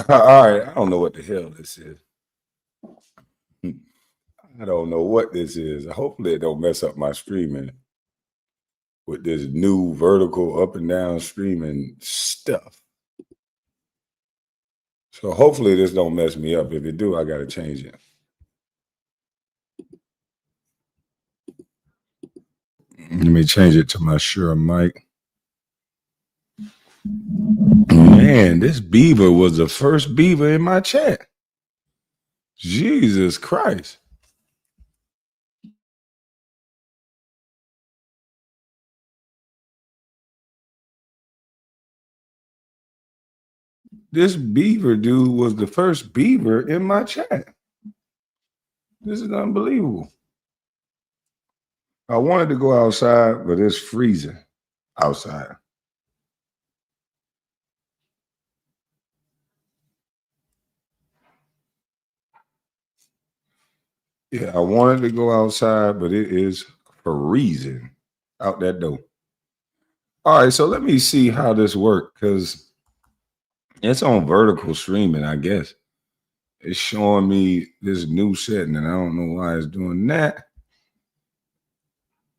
All right, I don't know what the hell this is. I don't know what this is. Hopefully, it don't mess up my streaming with this new vertical up and down streaming stuff. So hopefully, this don't mess me up. If it do, I got to change it. Let me change it to my Shure mic. Man, this beaver was the first beaver in my chat. Jesus Christ. This beaver dude was the first beaver in my chat. This is unbelievable. I wanted to go outside, but it's freezing outside. Yeah, I wanted to go outside, but it is freezing out that door. All right, so let me see how this works because it's on vertical streaming, I guess. It's showing me this new setting, and I don't know why it's doing that.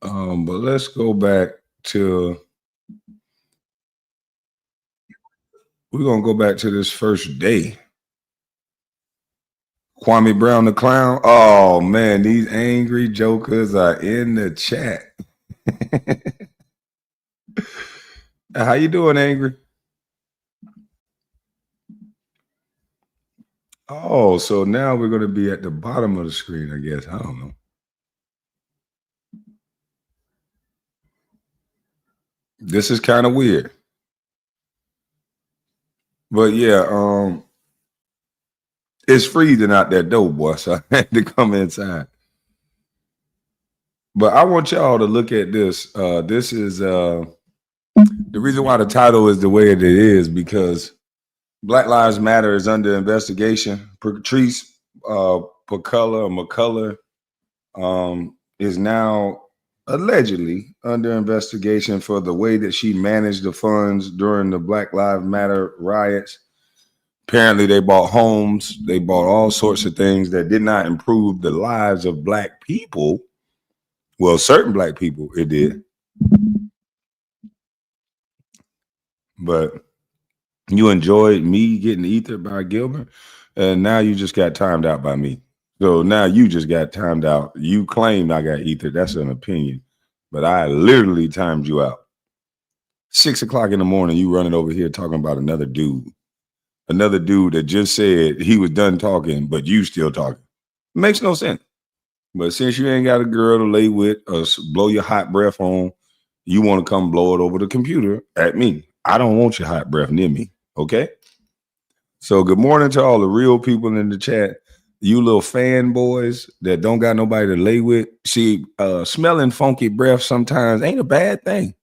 But let's go back to we're gonna go back to this first day. Kwame Brown the clown. Oh man, these angry jokers are in the chat. How you doing, angry? Oh, so now we're gonna be at the bottom of the screen, I guess. I don't know. This is kind of weird. But yeah, it's freezing out that door, boy. So I had to come inside. But I want y'all to look at this. This is the reason why the title is the way it is because Black Lives Matter is under investigation. Patrice McCullough is now allegedly under investigation for the way that she managed the funds during the Black Lives Matter riots. Apparently, they bought homes, they bought all sorts of things that did not improve the lives of Black people. Well, certain Black people, it did. But you enjoyed me getting ethered by Gilbert, and now you just got timed out by me. So now you just got timed out. You claimed I got ethered. That's an opinion. But I literally timed you out. 6 o'clock in the morning, you running over here talking about another dude. Another dude that just said he was done talking, but you still talking. Makes no sense. But since you ain't got a girl to lay with or blow your hot breath on, you want to come blow it over the computer at me. I don't want your hot breath near me. Okay? So good morning to all the real people in the chat. You little fanboys that don't got nobody to lay with. See, smelling funky breath sometimes ain't a bad thing.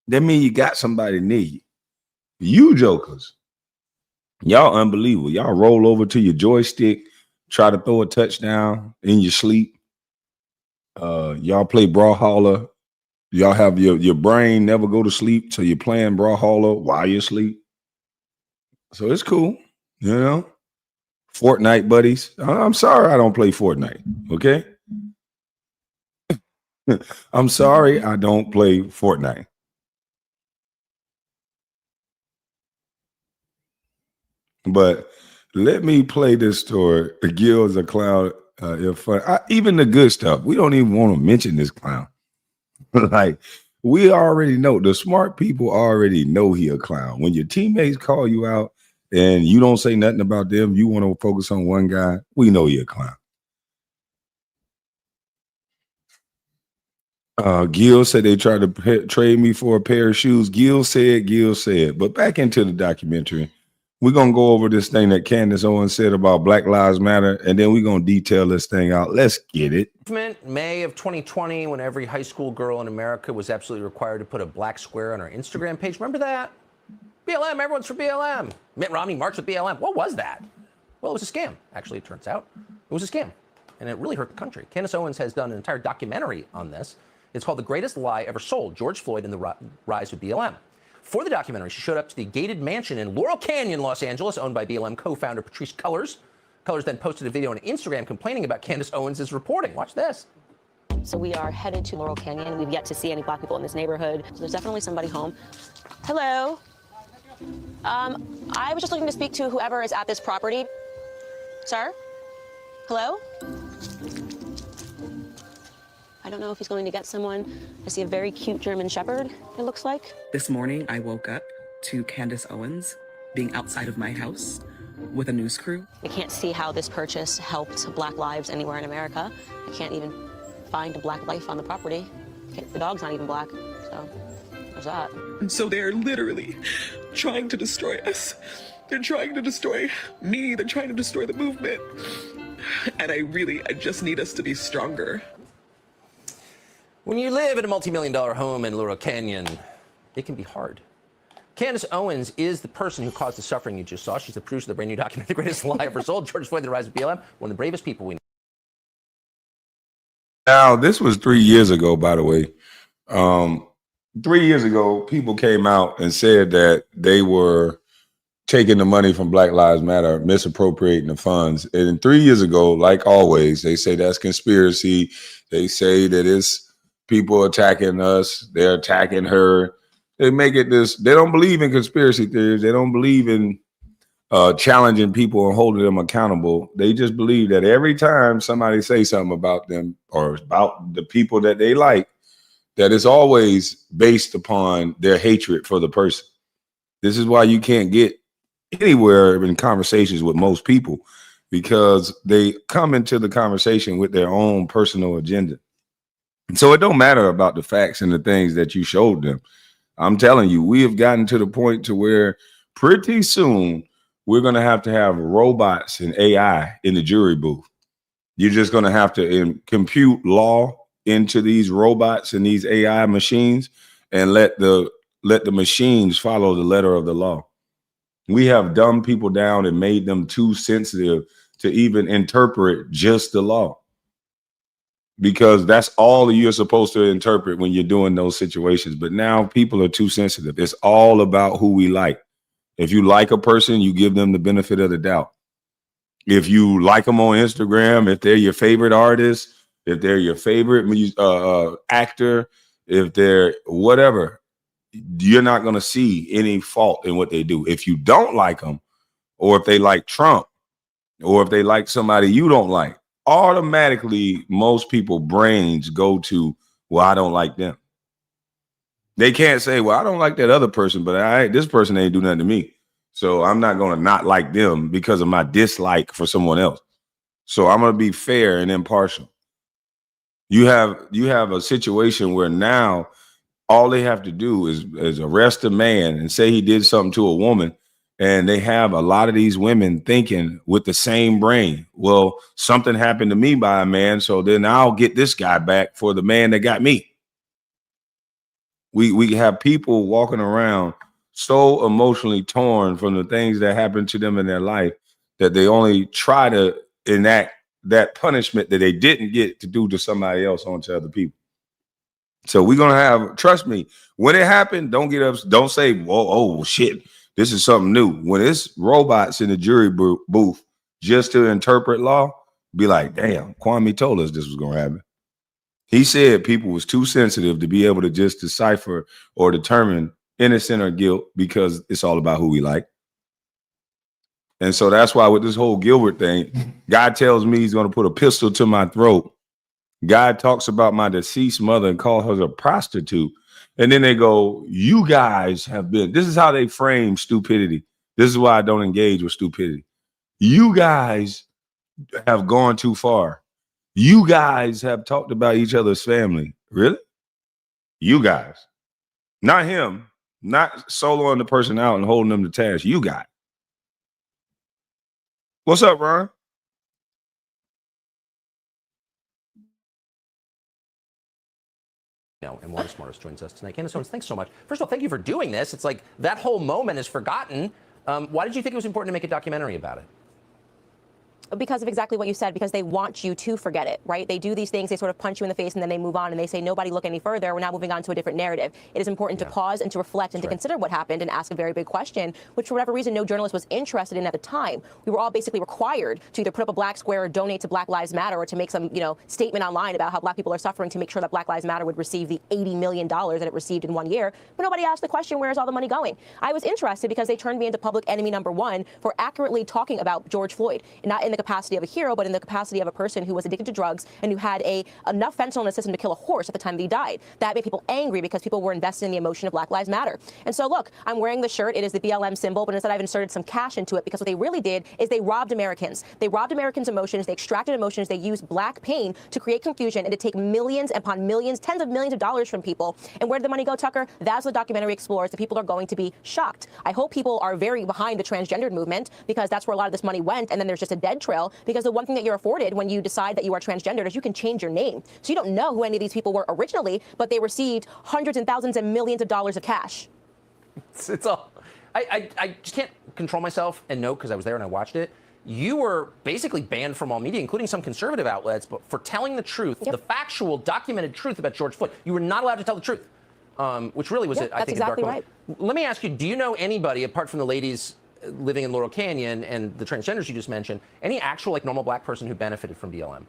That means you got somebody near you. You jokers, y'all unbelievable. Y'all roll over to your joystick, try to throw a touchdown in your sleep. Y'all play Brawlhalla. Y'all have your brain never go to sleep, so you're playing Brawlhalla while you sleep. So it's cool, you know. Fortnite buddies. I'm sorry I don't play Fortnite. Okay. I'm sorry I don't play Fortnite. But let me play this story. The Gil's a clown. If even the good stuff, we don't even want to mention this clown. Like we already know the smart people already know he a clown. When your teammates call you out and you don't say nothing about them, you want to focus on one guy. We know you're a clown. Gil said they tried to trade me for a pair of shoes. Gil said. But back into the documentary, we're going to go over this thing that Candace Owens said about Black Lives Matter, and then we're going to detail this thing out. Let's get it. May of 2020, when every high school girl in America was absolutely required to put a black square on her Instagram page. Remember that? BLM, everyone's for BLM. Mitt Romney marched with BLM. What was that? Well, it was a scam, actually, it turns out. It was a scam, and it really hurt the country. Candace Owens has done an entire documentary on this. It's called The Greatest Lie Ever Sold, George Floyd and the Rise of BLM. For the documentary, she showed up to the gated mansion in Laurel Canyon, Los Angeles, owned by BLM co-founder Patrisse Cullors. Cullors then posted a video on Instagram complaining about Candace Owens' reporting. Watch this. So we are headed to Laurel Canyon. We've yet to see any black people in this neighborhood. So there's definitely somebody home. Hello. I was just looking to speak to whoever is at this property. Sir? Hello? I don't know if he's going to get someone. I see a very cute German Shepherd, it looks like. This morning, I woke up to Candace Owens being outside of my house with a news crew. I can't see how this purchase helped black lives anywhere in America. I can't even find a black life on the property. The dog's not even black, so there's that. And so they're literally trying to destroy us. They're trying to destroy me. They're trying to destroy the movement. And I just need us to be stronger. When you live in a multi-million-dollar home in Laurel Canyon, it can be hard. Candace Owens is the person who caused the suffering you just saw. She's the producer of the brand new documentary, The Greatest Lie Ever Sold, George Floyd, The Rise of BLM, one of the bravest people we know. Now, this was 3 years ago, by the way. 3 years ago, people came out and said that they were taking the money from Black Lives Matter, misappropriating the funds. And 3 years ago, like always, they say that's conspiracy. They say that it's people attacking us. They're attacking her. They make it this. They don't believe in conspiracy theories. They don't believe in challenging people and holding them accountable. They just believe that every time somebody say something about them or about the people that they like, that it's always based upon their hatred for the person. This is why you can't get anywhere in conversations with most people, because they come into the conversation with their own personal agenda. And so it don't matter about the facts and the things that you showed them. I'm telling you, we have gotten to the point to where pretty soon we're going to have robots and AI in the jury booth. You're just going to have to compute law into these robots and these AI machines and let the machines follow the letter of the law. We have dumbed people down and made them too sensitive to even interpret just the law, because that's all you're supposed to interpret when you're doing those situations. But now people are too sensitive. It's all about who we like. If you like a person, you give them the benefit of the doubt. If you like them on Instagram, if they're your favorite artist, if they're your favorite actor, if they're whatever, you're not going to see any fault in what they do. If you don't like them, or if they like Trump, or if they like somebody you don't like, automatically most people brains go to, well, I don't like them. They can't say, well, I don't like that other person, but this person ain't do nothing to me, so I'm not going to not like them because of my dislike for someone else. So I'm going to be fair and impartial. You have a situation where now all they have to do is arrest a man and say he did something to a woman. And they have a lot of these women thinking with the same brain. Well, something happened to me by a man, so then I'll get this guy back for the man that got me. We have people walking around so emotionally torn from the things that happened to them in their life that they only try to enact that punishment that they didn't get to do to somebody else onto other people. So we're gonna have, trust me, when it happened, don't get up, don't say, whoa, oh shit, this is something new. When it's robots in the jury booth just to interpret law, be like, damn, Kwame told us this was gonna happen. He said people was too sensitive to be able to just decipher or determine innocent or guilt, because it's all about who we like. And so that's why with this whole Gilbert thing, God tells me he's going to put a pistol to my throat. God talks about my deceased mother and calls her a prostitute. And then they go, you guys have been, this is how they frame stupidity. This is why I don't engage with stupidity. You guys have gone too far. You guys have talked about each other's family. Really? You guys. Not him. Not soloing the person out and holding them to task. You guys. What's up, Ron? And one of the smartest joins us tonight. Candace Owens, thanks so much. First of all, thank you for doing this. It's like that whole moment is forgotten. Why did you think it was important to make a documentary about it? Because of exactly what you said, because they want you to forget it, right? They do these things, they sort of punch you in the face and then they move on and they say, nobody look any further. We're now moving on to a different narrative. It is important to pause and to reflect and to consider what happened and ask a very big question, which for whatever reason, no journalist was interested in at the time. We were all basically required to either put up a black square or donate to Black Lives Matter or to make some, statement online about how black people are suffering to make sure that Black Lives Matter would receive the $80 million that it received in 1 year. But nobody asked the question, where's all the money going? I was interested because they turned me into public enemy number one for accurately talking about George Floyd, not in the capacity of a hero, but in the capacity of a person who was addicted to drugs and who had enough fentanyl in his system to kill a horse at the time that he died. That made people angry because people were invested in the emotion of Black Lives Matter. And so look, I'm wearing the shirt. It is the BLM symbol, but instead I've inserted some cash into it because what they really did is they robbed Americans. They robbed Americans' emotions. They extracted emotions. They used black pain to create confusion and to take millions upon millions, tens of millions of dollars from people. And where did the money go, Tucker? That's what the documentary explores. The people are going to be shocked. I hope people are very behind the transgendered movement because that's where a lot of this money went. And then there's just a dead trail because the one thing that you're afforded when you decide that you are transgendered is you can change your name. So you don't know who any of these people were originally, but they received hundreds and thousands and millions of dollars of cash. It's all. I just can't control myself and note, because I was there and I watched it. You were basically banned from all media, including some conservative outlets, but for telling the truth, the factual, documented truth about George Floyd. You were not allowed to tell the truth, which really was, I think, exactly a dark moment. Let me ask you, do you know anybody, apart from the ladies living in Laurel Canyon and the transgenders you just mentioned, any actual, normal black person who benefited from BLM?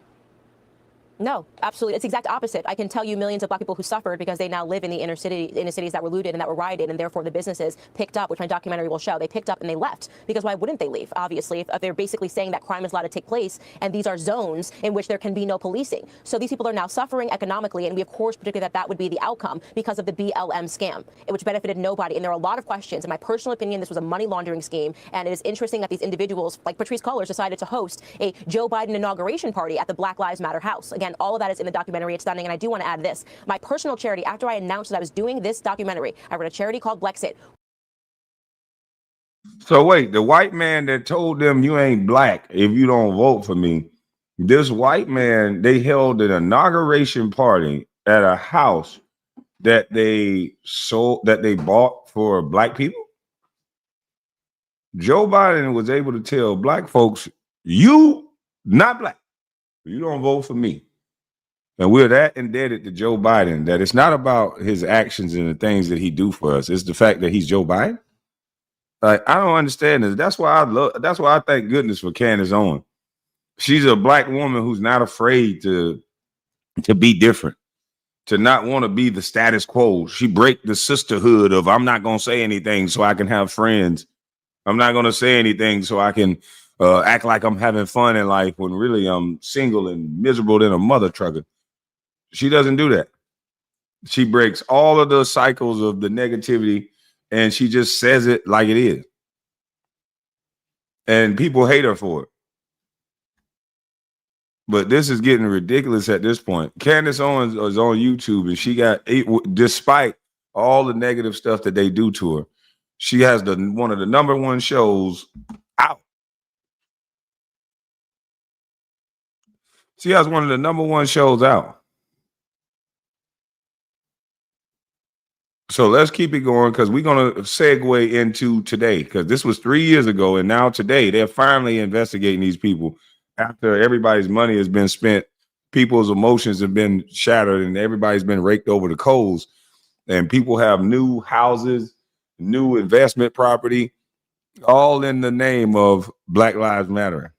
No, absolutely. It's the exact opposite. I can tell you millions of black people who suffered because they now live in the inner cities that were looted and that were rioted, and therefore the businesses picked up, which my documentary will show. They picked up and they left because why wouldn't they leave? Obviously, if they're basically saying that crime is allowed to take place and these are zones in which there can be no policing. So these people are now suffering economically, and we of course predicted that that would be the outcome because of the BLM scam, which benefited nobody. And there are a lot of questions. In my personal opinion, this was a money laundering scheme, and it is interesting that these individuals, like Patrisse Cullors, decided to host a Joe Biden inauguration party at the Black Lives Matter house. Again, all of that is in the documentary. It's stunning. And I do want to add this. My personal charity, after I announced that I was doing this documentary, I run a charity called Blexit. So wait, the white man that told them you ain't black if you don't vote for me, this white man, they held an inauguration party at a house that they bought for black people. Joe Biden was able to tell black folks, you not black. You don't vote for me. And we're that indebted to Joe Biden that it's not about his actions and the things that he do for us. It's the fact that he's Joe Biden. Like, I don't understand this. That's why I thank goodness for Candace Owens. She's a black woman who's not afraid to be different, to not want to be the status quo. She break the sisterhood of I'm not going to say anything so I can have friends. I'm not going to say anything so I can act like I'm having fun in life when really I'm single and miserable than a mother trucker. She doesn't do that. She breaks all of the cycles of the negativity and she just says it like it is. And people hate her for it. But this is getting ridiculous at this point. Candace Owens is on YouTube and she got, despite all the negative stuff that they do to her, she has one of the #1 shows out. She has one of the #1 shows out. So let's keep it going because we're going to segue into today, because this was 3 years ago. And now today they're finally investigating these people after everybody's money has been spent. People's emotions have been shattered and everybody's been raked over the coals. And people have new houses, new investment property, all in the name of Black Lives Matter.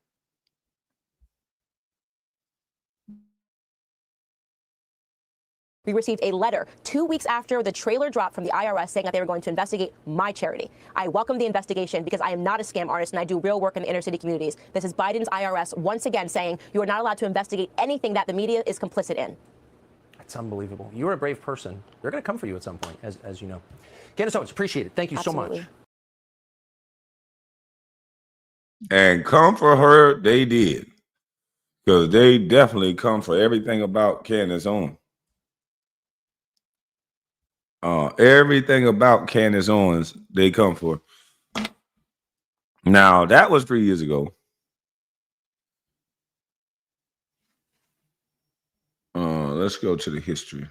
We received a letter 2 weeks after the trailer dropped from the IRS saying that they were going to investigate my charity. I welcome the investigation because I am not a scam artist and I do real work in the inner city communities. This is Biden's IRS once again saying you are not allowed to investigate anything that the media is complicit in. That's unbelievable. You're a brave person. They're going to come for you at some point, as you know. Candace Owens, appreciate it. Thank you so much. And come for her, they did. Because they definitely come for everything about Candace Owens. Everything about Candace Owens, they come for. Now, that was 3 years ago. Let's go to the history.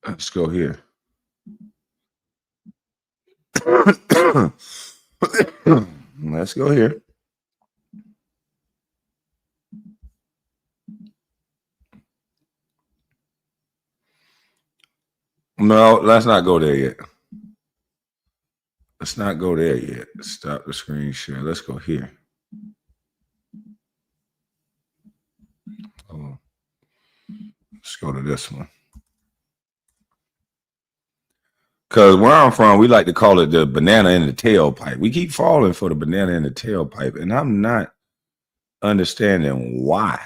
Let's go here. Let's go here. No, let's not go there yet. Let's not go there yet. Stop the screen share. Let's go here. Oh, let's go to this one. Because where I'm from, we like to call it the banana in the tailpipe. We keep falling for the banana in the tailpipe, and I'm not understanding why.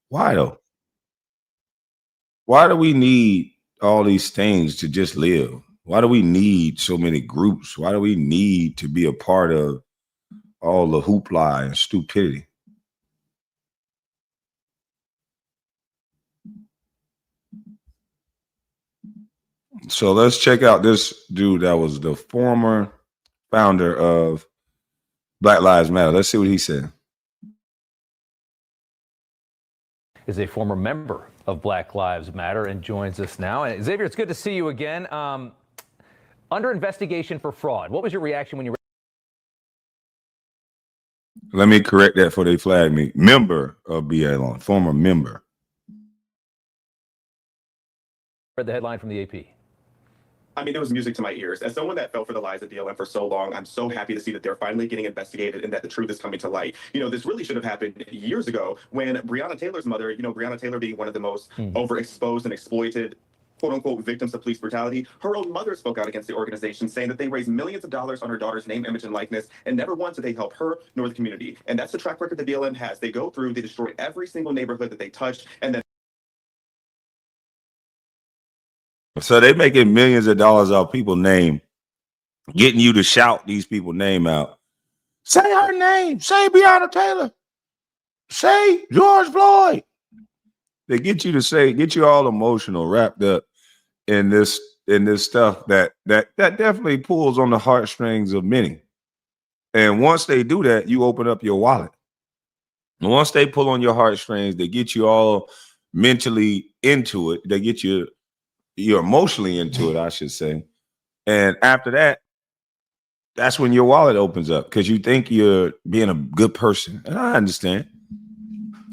Why though? Why do we need all these things to just live? Why do we need so many groups? Why do we need to be a part of all the hoopla and stupidity? So let's check out this dude that was the former founder of Black Lives Matter. Let's see what he said. Is a former member of Black Lives Matter and joins us now. And Xavier, it's good to see you again. Under investigation for fraud. What was your reaction when you Let me correct that before they flag me. Member of BLM, former member. read the headline from the AP? I mean, it was music to my ears. As someone that fell for the lies of BLM for so long, I'm so happy to see that they're finally getting investigated and that the truth is coming to light. You know, this really should have happened years ago when Breonna Taylor's mother, you know, Breonna Taylor being one of the most overexposed and exploited quote unquote victims of police brutality, her own mother spoke out against the organization, saying that they raised millions of dollars on her daughter's name, image, and likeness, and never once did they help her nor the community. And that's the track record that BLM has. They go through, they destroy every single neighborhood that they touched, and then So they making millions of dollars off people's name, getting you to shout these people's name out. Say her name. Say Breonna Taylor. Say George Floyd. They get you to say, get you all emotional, wrapped up in this stuff that definitely pulls on the heartstrings of many. And once they do that, you open up your wallet. And once they pull on your heartstrings, they get you all mentally into it. They get you, you're emotionally into it, I should say. And after that, that's when your wallet opens up because you think you're being a good person. And I understand.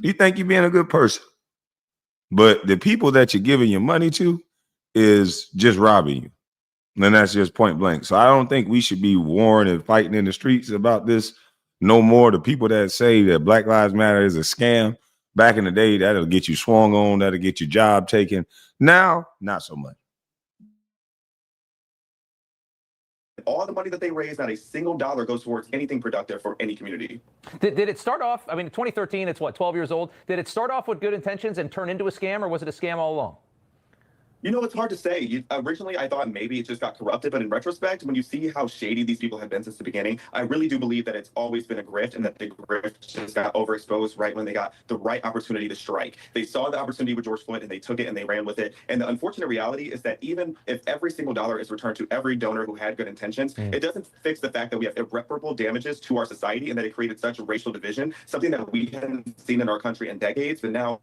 You think you're being a good person. But the people that you're giving your money to is just robbing you. And that's just point blank. So I don't think we should be warring and fighting in the streets about this no more. The people that say that Black Lives Matter is a scam, back in the day, that'll get you swung on, that'll get your job taken. Now, not so much. all the money that they raise, not a single dollar goes towards anything productive for any community. Did it start off, I mean, 2013, it's what, 12 years old? Did it start off with good intentions and turn into a scam, or was it a scam all along? You know, it's hard to say. Originally, I thought maybe it just got corrupted, but in retrospect, when you see how shady these people have been since the beginning, I really do believe that it's always been a grift and that the grift just got overexposed right when they got the right opportunity to strike. They saw the opportunity with George Floyd and they took it and they ran with it. And the unfortunate reality is that even if every single dollar is returned to every donor who had good intentions, it doesn't fix the fact that we have irreparable damages to our society and that it created such racial division, something that we hadn't seen in our country in decades, but now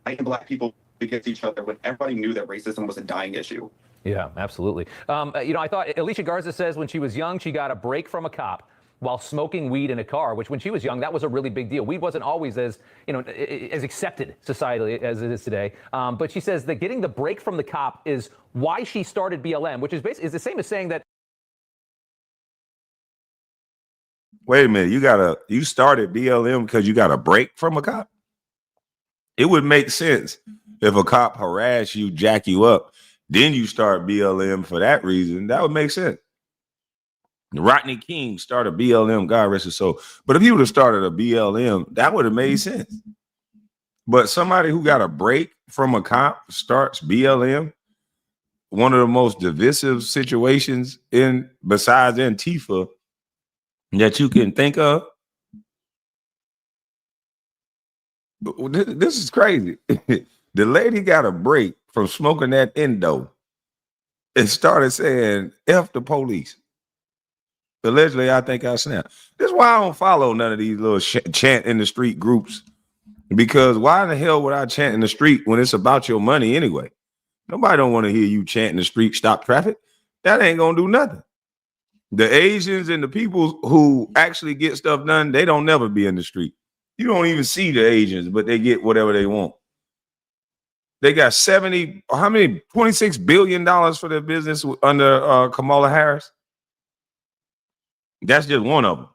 white and black people against each other when everybody knew that racism was a dying issue. Yeah, absolutely. You know, I thought Alicia Garza says when she was young, she got a break from a cop while smoking weed in a car, which when she was young, that was a really big deal. Weed wasn't always as, you know, as accepted societally as it is today. But she says that getting the break from the cop is why she started BLM, which is basically is the same as saying that. Wait a minute, you started BLM because you got a break from a cop? It would make sense if a cop harass you, jack you up, then you start BLM for that reason. That would make sense. Rodney King started BLM, God rest his soul. But if he would have started a BLM, that would have made sense. But somebody who got a break from a cop starts BLM, one of the most divisive situations in besides Antifa that you can think of. This is crazy. The lady got a break from smoking that endo and started saying F the police. Allegedly, I think I snapped. This is why I don't follow none of these little chant in the street groups. Because why in the hell would I chant in the street when it's about your money anyway? Nobody don't want to hear you chant in the street, stop traffic. That ain't gonna do nothing. The Asians and the people who actually get stuff done, they don't never be in the street. You don't even see the Asians, but they get whatever they want. They got $26 billion for their business under Kamala Harris. That's just one of them.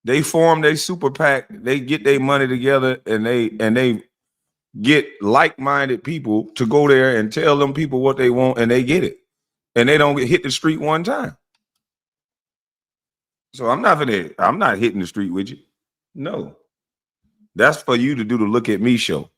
They form their super PAC. They get their money together, and they get like-minded people to go there and tell them people what they want, and they get it. And they don't get hit the street one time. So I'm not hitting the street with you. No. That's for you to do the look at me show.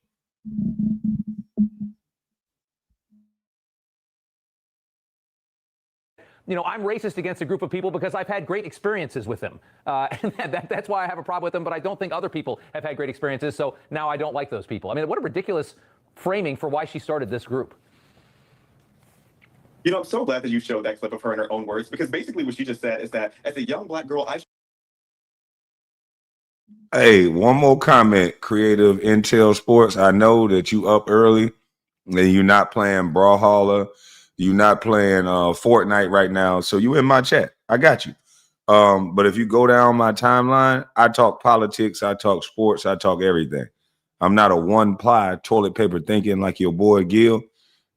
You know, I'm racist against a group of people because I've had great experiences with them. And that's why I have a problem with them, but I don't think other people have had great experiences, so now I don't like those people. I mean, what a ridiculous framing for why she started this group. You know, I'm so glad that you showed that clip of her in her own words, because basically what she just said is that as a young Black girl, Hey, one more comment, Creative Intel Sports. I know that you up early and you're not playing Brawlhalla. You're not playing Fortnite right now. So you in my chat. I got you. But if you go down my timeline, I talk politics, I talk sports, I talk everything. I'm not a one-ply toilet paper thinking like your boy Gil,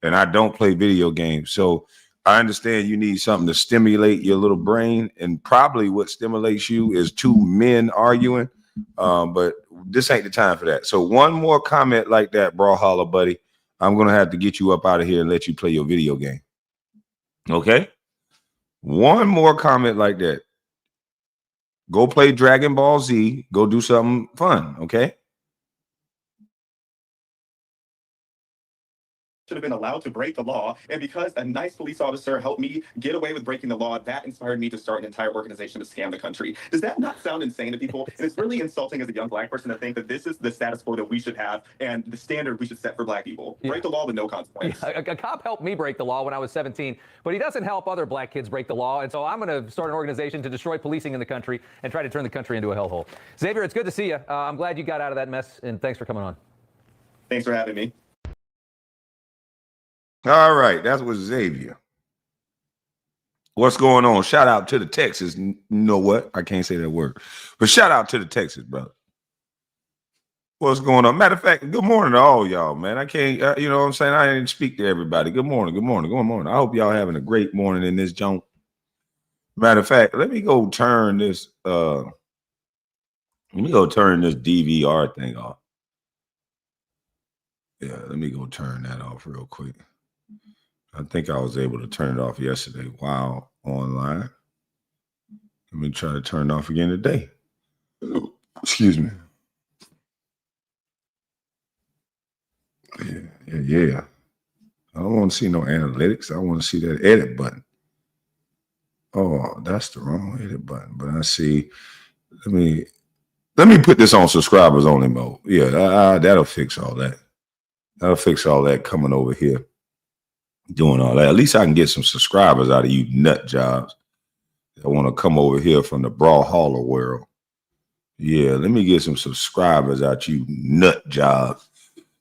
and I don't play video games. So I understand you need something to stimulate your little brain, and probably what stimulates you is two men arguing. But this ain't the time for that. So one more comment like that, Brawlhalla, buddy, I'm going to have to get you up out of here and let you play your video game. Okay? One more comment like that. Go play Dragon Ball Z. Go do something fun, okay? should have been allowed to break the law. And because a nice police officer helped me get away with breaking the law, that inspired me to start an entire organization to scam the country. Does that not sound insane to people? And it's really insulting as a young Black person to think that this is the status quo that we should have and the standard we should set for Black people. Break the law with no consequence. Yeah, a cop helped me break the law when I was 17, but he doesn't help other Black kids break the law. And so I'm going to start an organization to destroy policing in the country and try to turn the country into a hellhole. Xavier, it's good to see you. I'm glad you got out of that mess, and thanks for coming on. Thanks for having me. All right, that's with Xavier. What's going on? Shout out to the Texas. You know what? I can't say that word, but shout out to the Texas, brother. What's going on? Matter of fact, good morning to all y'all, man. I can't, you know what I'm saying? I didn't speak to everybody. Good morning, good morning, good morning. I hope y'all having a great morning in this joint. Matter of fact, let me go turn this, DVR thing off. Yeah, let me go turn that off real quick. I think I was able to turn it off yesterday while online. Let me try to turn it off again today. Excuse me. Yeah. I don't want to see no analytics. I want to see that edit button. Oh, that's the wrong edit button. But I see. Let me put this on subscribers only mode. Yeah, that'll fix all that. That'll fix all that coming over here. Doing all that. At least I can get some subscribers out of you nut jobs that want to come over here from the Brawlhalla world. Yeah, let me get some subscribers out you nut jobs.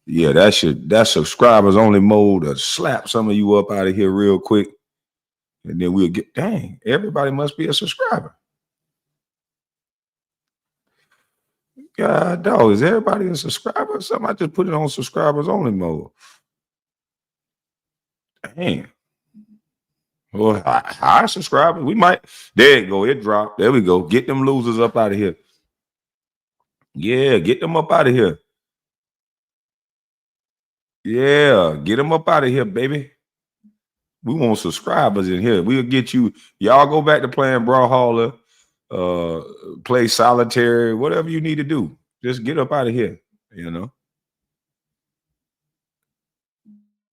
Yeah, that's subscribers only mode to slap some of you up out of here real quick. And then we'll get, dang, everybody must be a subscriber. God, dog, is everybody a subscriber or something? I just put it on subscribers only mode. Dang. Well, high subscribers. We might. There you go. It dropped. There we go. Get them losers up out of here. Yeah, get them up out of here. Yeah, get them up out of here, baby. We want subscribers in here. We'll get you. Y'all go back to playing Brawlhalla, play solitary, whatever you need to do. Just get up out of here, you know.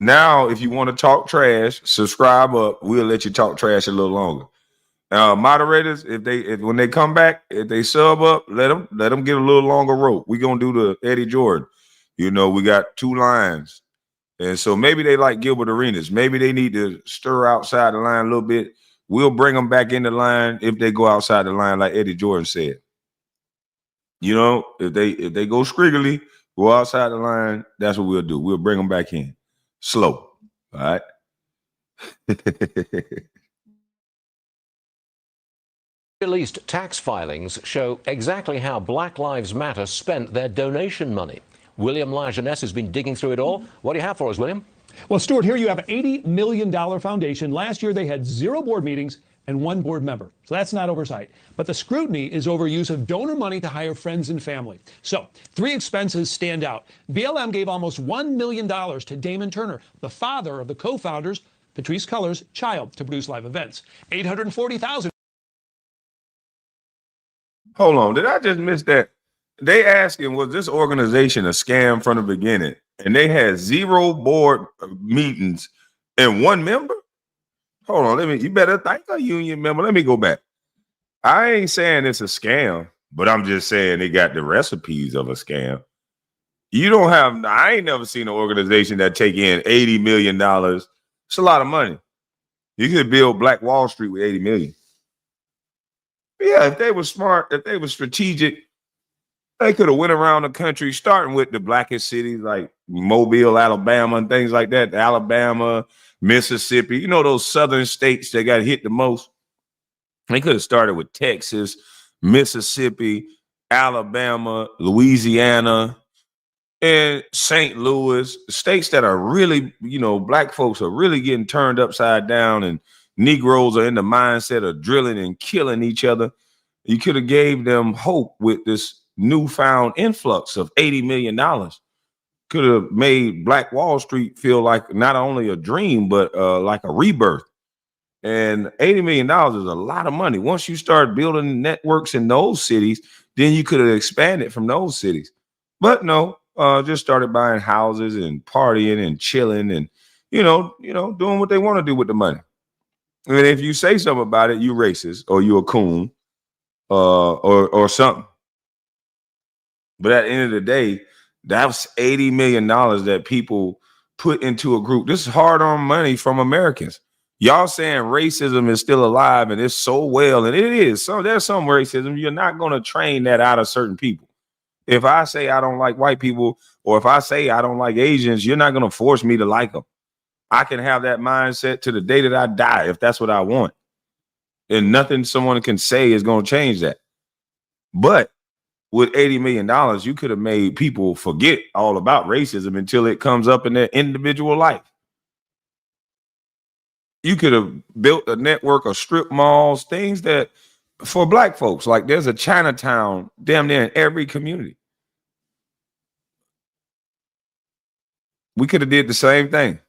Now, if you want to talk trash, subscribe up. We'll let you talk trash a little longer. Moderators, if when they come back, if they sub up, let them get a little longer rope. We're gonna do the Eddie Jordan. You know, we got 2 lines. And so maybe they like Gilbert Arenas. Maybe they need to stir outside the line a little bit. We'll bring them back in the line if they go outside the line, like Eddie Jordan said. You know, if they go scriggly, go outside the line, that's what we'll do. We'll bring them back in. Slow. All right. Released tax filings show exactly how Black Lives Matter spent their donation money. William Lajeunesse has been digging through it all. What do you have for us, William? Well, Stuart, here you have an $80 million foundation. Last year, they had 0 board meetings and 1 board member. So that's not oversight. But the scrutiny is over use of donor money to hire friends and family. So 3 expenses stand out. BLM gave almost $1 million to Damon Turner, the father of the co-founders, Patrisse Cullors' child, to produce live events. $840,000. Hold on, did I just miss that? They asking, was this organization a scam from the beginning? And they had 0 board meetings and 1 member? Hold on, you better thank a union member. Let me go back. I ain't saying it's a scam, but I'm just saying they got the recipes of a scam. You don't have, I ain't never seen an organization that take in $80 million. It's a lot of money. You could build Black Wall Street with $80 million. But yeah, if they were smart, if they were strategic, they could have went around the country, starting with the blackest cities like Mobile, Alabama, and things like that. Alabama, Mississippi, you know, those southern states that got hit the most. They could have started with Texas, Mississippi, Alabama, Louisiana, and St. Louis, states that are really, you know, Black folks are really getting turned upside down, and Negroes are in the mindset of drilling and killing each other. You could have gave them hope with this newfound influx of $80 million. Could have made Black Wall Street feel like not only a dream, but like a rebirth. And $80 million is a lot of money. Once you start building networks in those cities, then you could have expanded from those cities. But no, just started buying houses and partying and chilling and, you know, doing what they want to do with the money. And if you say something about it, you racist or you a coon or something. But at the end of the day, that's $80 million that people put into a group. This is hard-earned money from Americans. Y'all saying racism is still alive and it's so well, and it is. So there's some racism. You're not going to train that out of certain people. If I say I don't like white people, or if I say I don't like Asians, you're not going to force me to like them. I can have that mindset to the day that I die if that's what I want. And nothing someone can say is going to change that. But with $80 million, you could have made people forget all about racism until it comes up in their individual life. You could have built a network of strip malls, things that for Black folks, like there's a Chinatown damn near in every community. We could have did the same thing.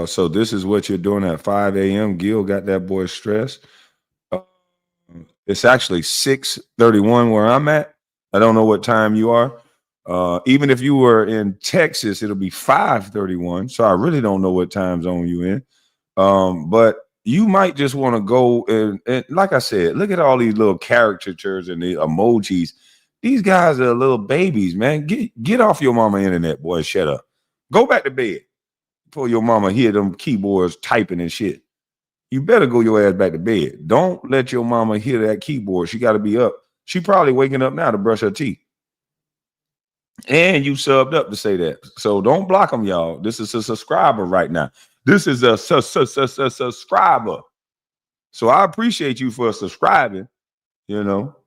So this is what you're doing at 5 a.m. Gil got that boy stressed. It's actually 6:31 where I'm at. I don't know what time you are. Even if you were in Texas, it'll be 5:31. So I really don't know what time zone you in. But you might just want to go and like I said, look at all these little caricatures and the emojis. These guys are little babies, man. Get off your mama internet, boy. Shut up. Go back to bed before your mama hear them keyboards typing and shit. You better go your ass back to bed. Don't let your mama hear that keyboard. She got to be up. She probably waking up now to brush her teeth. And you subbed up to say that. So don't block them, y'all. This is a subscriber right now. This is a subscriber. So I appreciate you for subscribing, you know.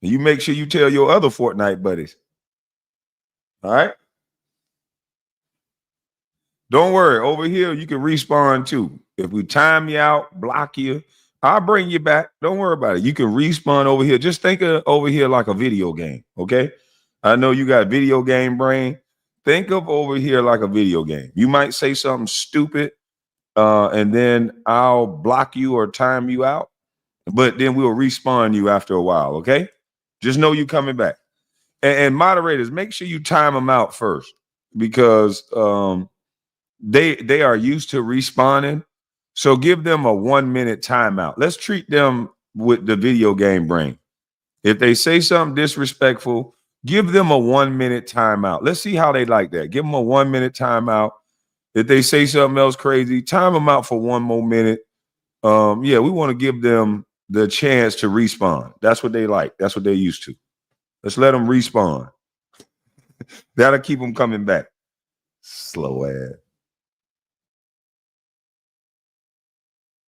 And you make sure you tell your other Fortnite buddies. All right? Don't worry. Over here, you can respawn too. If we time you out, block you, I'll bring you back. Don't worry about it. You can respawn over here. Just think of over here like a video game, okay? I know you got video game brain. Think of over here like a video game. You might say something stupid, and then I'll block you or time you out, but then we'll respawn you after a while, okay? Just know you coming back. And moderators, make sure you time them out first because they are used to respawning. So give them a 1 minute timeout. Let's treat them with the video game brain. If they say something disrespectful, give them a 1 minute timeout. Let's see how they like that. Give them a 1 minute timeout. If they say something else crazy, time them out for 1 more minute. Yeah, we want to give them the chance to respawn. That's what they like. That's what they're used to. Let's let them respawn. That'll keep them coming back. Slow ass.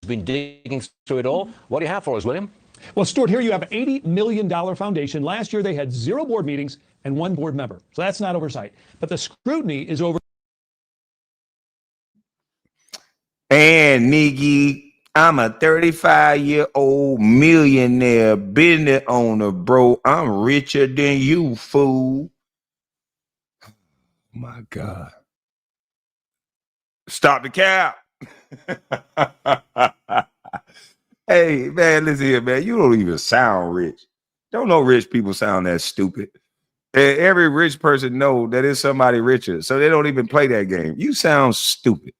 been digging through it all. What do you have for us, William? Well, Stuart, here you have an $80 million foundation. Last year, they had 0 board meetings and 1 board member. So that's not oversight. But the scrutiny is over. And Niggy, I'm a 35-year-old millionaire business owner, bro. I'm richer than you, fool. Oh my God. Stop the cap. Hey, man, listen here, man. You don't even sound rich. Don't know rich people sound that stupid. And every rich person know that it's somebody richer, so they don't even play that game. You sound stupid.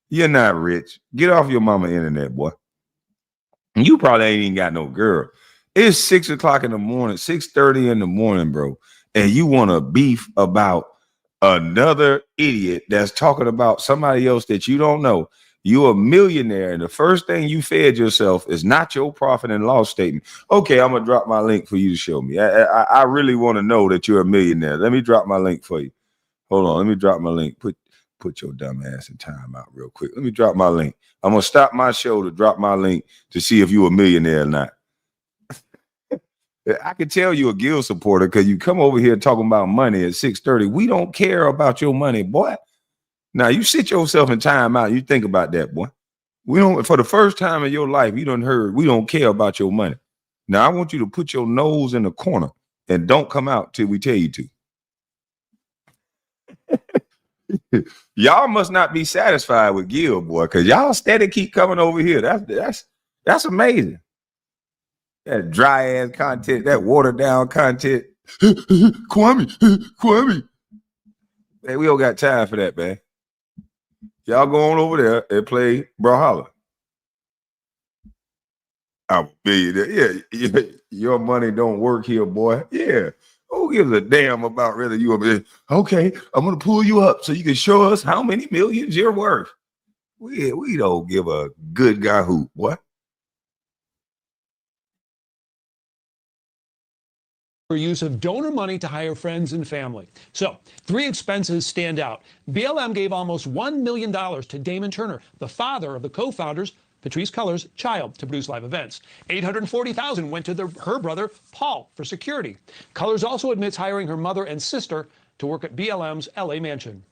You're not rich. Get off your mama internet, boy. You probably ain't even got no girl. It's 6 o'clock in the morning, 6:30 in the morning, bro. And you want to beef about another idiot that's talking about somebody else that you don't know. You're a millionaire, and the first thing you fed yourself is not your profit and loss statement. Okay, I'm gonna drop my link for you to show me. I really want to know that you're a millionaire. Let me drop my link for you. Hold on, let me drop my link. Put your dumb ass in time out real quick. Let me drop my link. I'm gonna stop my show to drop my link to see if you're a millionaire or not. I can tell you a Guild supporter because you come over here talking about money at 6:30. We don't care about your money, boy. Now you sit yourself in time out. You think about that, boy. We don't, for the first time in your life, you done heard we don't care about your money. Now I want you to put your nose in the corner and don't come out till we tell you to. Y'all must not be satisfied with Guild, boy, because y'all steady keep coming over here. That's amazing. That dry ass content, that watered down content. Kwame. Hey, we don't got time for that, man. Y'all go on over there and play Brawlhalla. I'm a billionaire. Yeah, your money don't work here, boy. Yeah. Who gives a damn about whether you are? Okay, I'm gonna pull you up so you can show us how many millions you're worth. We don't give a good guy hoot, what? For use of donor money to hire friends and family. So 3 expenses stand out. BLM gave almost $1 million to Damon Turner, the father of the co-founders, Patrisse Cullors' child, to produce live events. $840,000 went to her brother, Paul, for security. Cullors also admits hiring her mother and sister to work at BLM's LA mansion.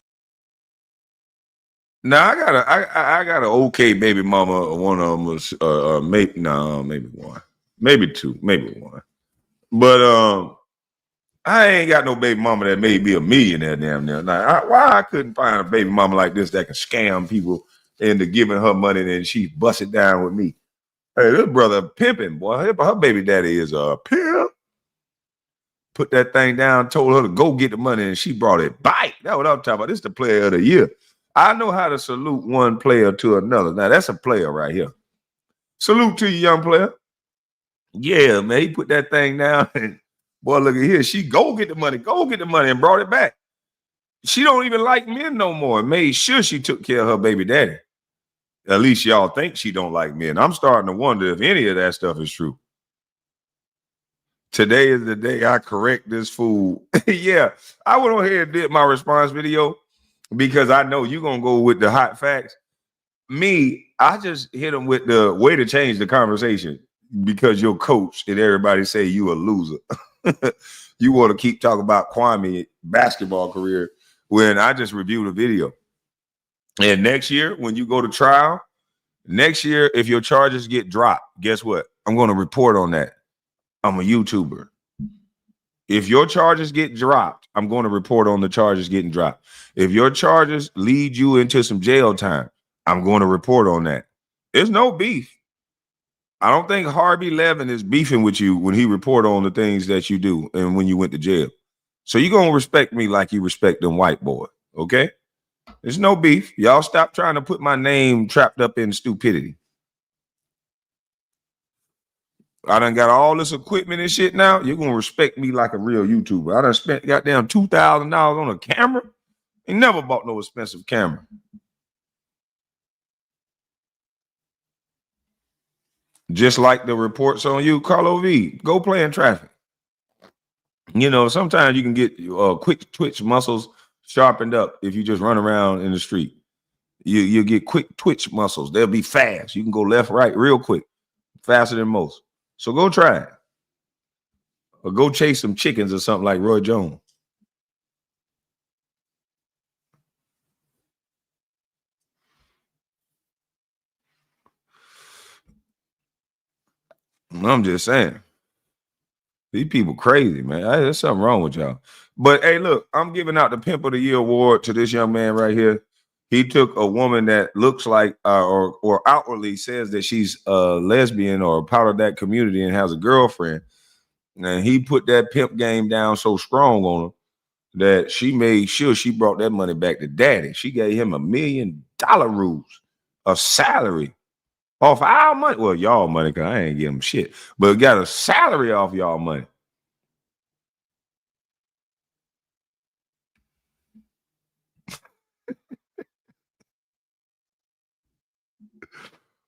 Now I got an okay baby mama. One of them was maybe one, maybe 2, maybe 1. But I ain't got no baby mama that made me a millionaire damn near. Now, why I couldn't find a baby mama like this that can scam people into giving her money and then she bust it down with me? Hey, this brother pimping, boy. Her baby daddy is a pimp. Put that thing down, told her to go get the money, and she brought it back. That's what I'm talking about. This is the player of the year. I know how to salute one player to another. Now, that's a player right here. Salute to you, young player. Yeah, man, he put that thing down, and boy, look at here. She go get the money, and brought it back. She don't even like men no more. Made sure she took care of her baby daddy. At least y'all think she don't like men. I'm starting to wonder if any of that stuff is true. Today is the day I correct this fool. Yeah, I went on here and did my response video because I know you're going to go with the hot facts. Me, I just hit him with the way to change the conversation because your coach and everybody say you a loser. You want to keep talking about Kwame basketball career when I just reviewed a video. And next year, when you go to trial, next year, if your charges get dropped, guess what? I'm going to report on that. I'm a YouTuber. If your charges get dropped, I'm going to report on the charges getting dropped. If your charges lead you into some jail time, I'm going to report on that. There's no beef. I don't think Harvey Levin is beefing with you when he report on the things that you do and when you went to jail. So you're going to respect me like you respect them white boy, okay? There's no beef. Y'all stop trying to put my name trapped up in stupidity. I done got all this equipment and shit now. You're going to respect me like a real YouTuber. I done spent goddamn $2,000 on a camera. Ain't never bought no expensive camera. Just like the reports on you, Carlo V, go play in traffic. You know, sometimes you can get quick twitch muscles sharpened up if you just run around in the street. You get quick twitch muscles. They'll be fast. You can go left, right, real quick, faster than most. So go try it, or go chase some chickens or something like Roy Jones. I'm just saying. These people crazy, man. There's something wrong with y'all. But hey, look, I'm giving out the Pimp of the Year award to this young man right here. He took a woman that looks like or outwardly says that she's a lesbian or a part of that community and has a girlfriend. And he put that pimp game down so strong on her that she made sure she brought that money back to daddy. She gave him $1 million rules of salary off our money. Well, y'all money, because I ain't give him shit, but got a salary off y'all money.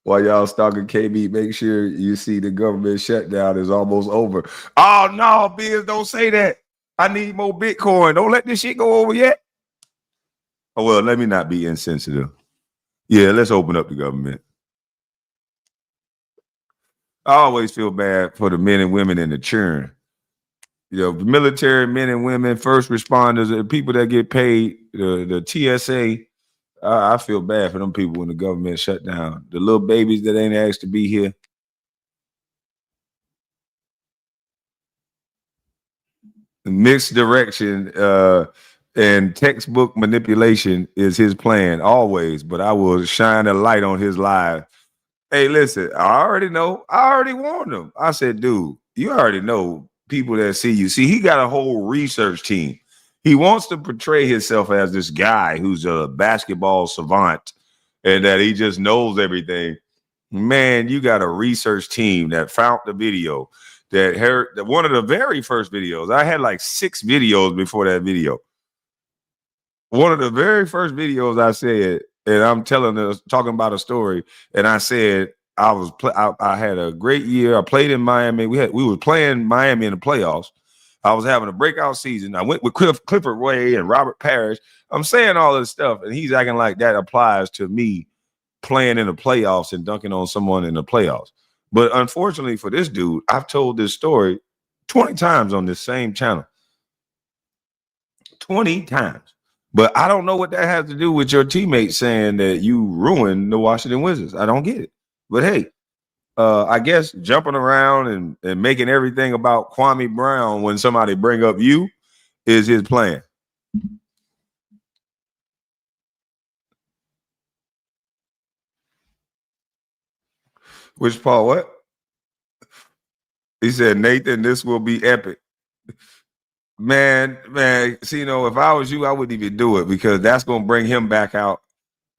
While y'all stalking KB, make sure you see the government shutdown is almost over. Oh no, Biz, don't say that. I need more Bitcoin. Don't let this shit go over yet. Oh well, let me not be insensitive. Yeah, let's open up the government. I always feel bad for the men and women in the churn. You know, military men and women, first responders, and people that get paid, the TSA. I feel bad for them people when the government shut down. The little babies that ain't asked to be here. Misdirection and textbook manipulation is his plan always, but I will shine a light on his lies. Hey, listen, I already know. I already warned him. I said, dude, you already know people that see you. See, he got a whole research team. He wants to portray himself as this guy who's a basketball savant and that he just knows everything. Man, you got a research team that found the video that heard one of the very first videos. I had like 6 videos before that video. One of the very first videos I said, and I'm talking about a story, and I said I had a great year. I played in Miami. We were playing Miami in the playoffs. I was having a breakout season. I went with Clifford Way and Robert Parrish. I'm saying all this stuff, and he's acting like that applies to me playing in the playoffs and dunking on someone in the playoffs. But unfortunately for this dude, I've told this story 20 times on this same channel. 20 times. But I don't know what that has to do with your teammates saying that you ruined the Washington Wizards. I don't get it. But hey, I guess jumping around and making everything about Kwame Brown when somebody bring up you is his plan. Which Paul, what? He said, Nathan, this will be epic. Man, see, if I was you, I wouldn't even do it because that's going to bring him back out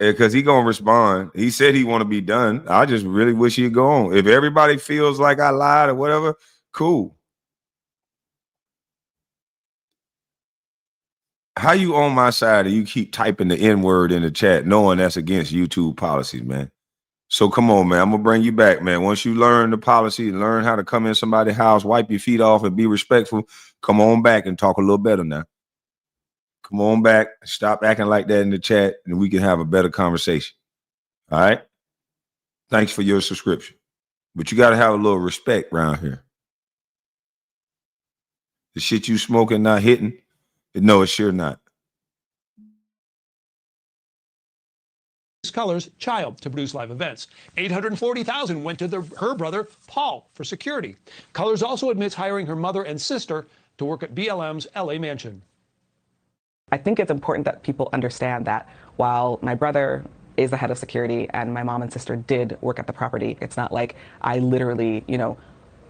because he going to respond. He said he want to be done. I just really wish he'd go on. If everybody feels like I lied or whatever, cool. How you on my side and you keep typing the N-word in the chat knowing that's against YouTube policies, man? So come on, man. I'm going to bring you back, man. Once you learn the policy and learn how to come in somebody's house, wipe your feet off and be respectful, come on back and talk a little better now. Come on back. Stop acting like that in the chat and we can have a better conversation. All right? Thanks for your subscription. But you got to have a little respect around here. The shit you smoking not hitting? No, it's sure not. Colors child to produce live events. 840,000 went to her brother Paul for security. Colors also admits hiring her mother and sister to work at BLM's LA mansion. I think it's important that people understand that while my brother is the head of security and my mom and sister did work at the property, it's not like I literally,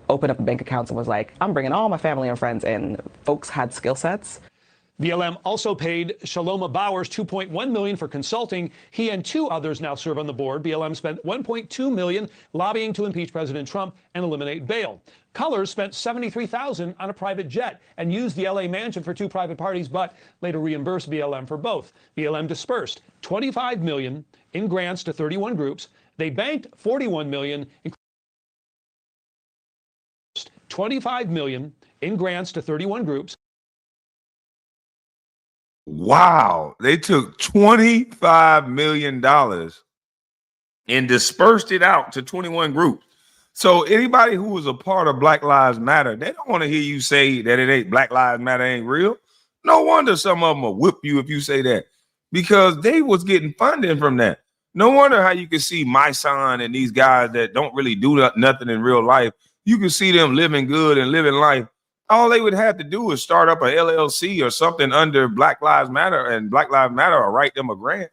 opened up bank accounts and was like, I'm bringing all my family and friends in. Folks had skill sets. BLM also paid Shaloma Bowers $2.1 million for consulting. He and 2 others now serve on the board. BLM spent $1.2 million lobbying to impeach President Trump and eliminate bail. Colors spent $73,000 on a private jet and used the LA mansion for 2 private parties, but later reimbursed BLM for both. BLM dispersed $25 million in grants to 31 groups. They banked $41 million. $25 million in grants to 31 groups. Wow. They took $25 million and dispersed it out to 21 groups. So anybody who was a part of Black Lives Matter, they don't want to hear you say that it ain't Black Lives Matter ain't real. No wonder some of them will whip you if you say that, because they was getting funding from that. No wonder how you can see my son and these guys that don't really do nothing in real life. You can see them living good and living life. All they would have to do is start up a LLC or something under Black Lives Matter, and Black Lives Matter will write them a grant.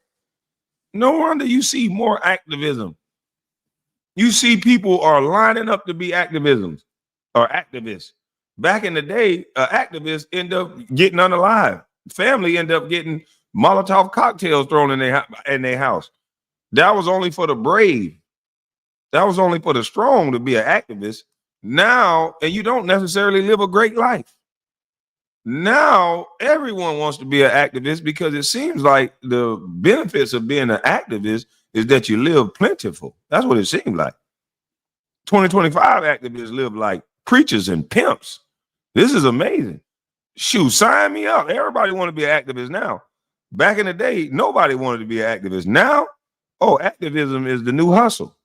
No wonder you see more activism. You see people are lining up to be activisms or activists. Back in the day, activists end up getting unalive. Family end up getting Molotov cocktails thrown in their house. That was only for the brave. That was only for the strong to be an activist. Now, and you don't necessarily live a great life. Now, everyone wants to be an activist because it seems like the benefits of being an activist is that you live plentiful. That's what it seems like. 2025 activists live like preachers and pimps. This is amazing. Shoot, sign me up. Everybody want to be an activist now. Back in the day, nobody wanted to be an activist. Now, oh, activism is the new hustle.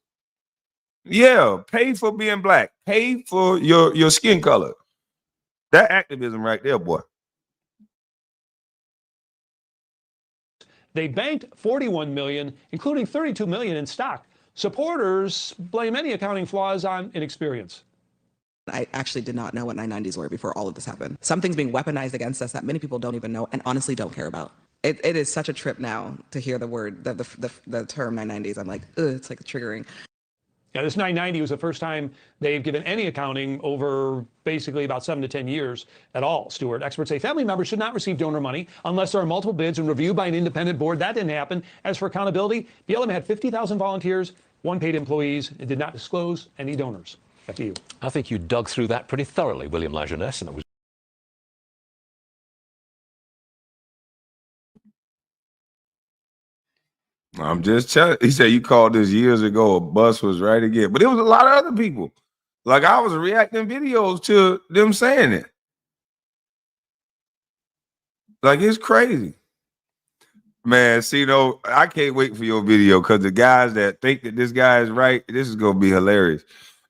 Yeah, pay for being black. Pay for your skin color. That activism right there, boy. They banked $41 million, including $32 million in stock. Supporters blame any accounting flaws on inexperience. I actually did not know what 990s were before all of this happened. Something's being weaponized against us that many people don't even know and honestly don't care about. It is such a trip now to hear the word, the term 990s. I'm like, ugh, it's like triggering. Yeah, this 990 was the first time they've given any accounting over basically about 7 to 10 years at all, Stuart. Experts say family members should not receive donor money unless there are multiple bids and review by an independent board. That didn't happen. As for accountability, BLM had 50,000 volunteers, 1 paid employees. It did not disclose any donors. Back to you. I think you dug through that pretty thoroughly, William Lajeunesse, and it was I'm just telling. He said you called this years ago. A bus was right again, but it was a lot of other people. Like I was reacting videos to them saying it. Like it's crazy, man. See, though, I can't wait for your video because the guys that think that this guy is right, this is gonna be hilarious.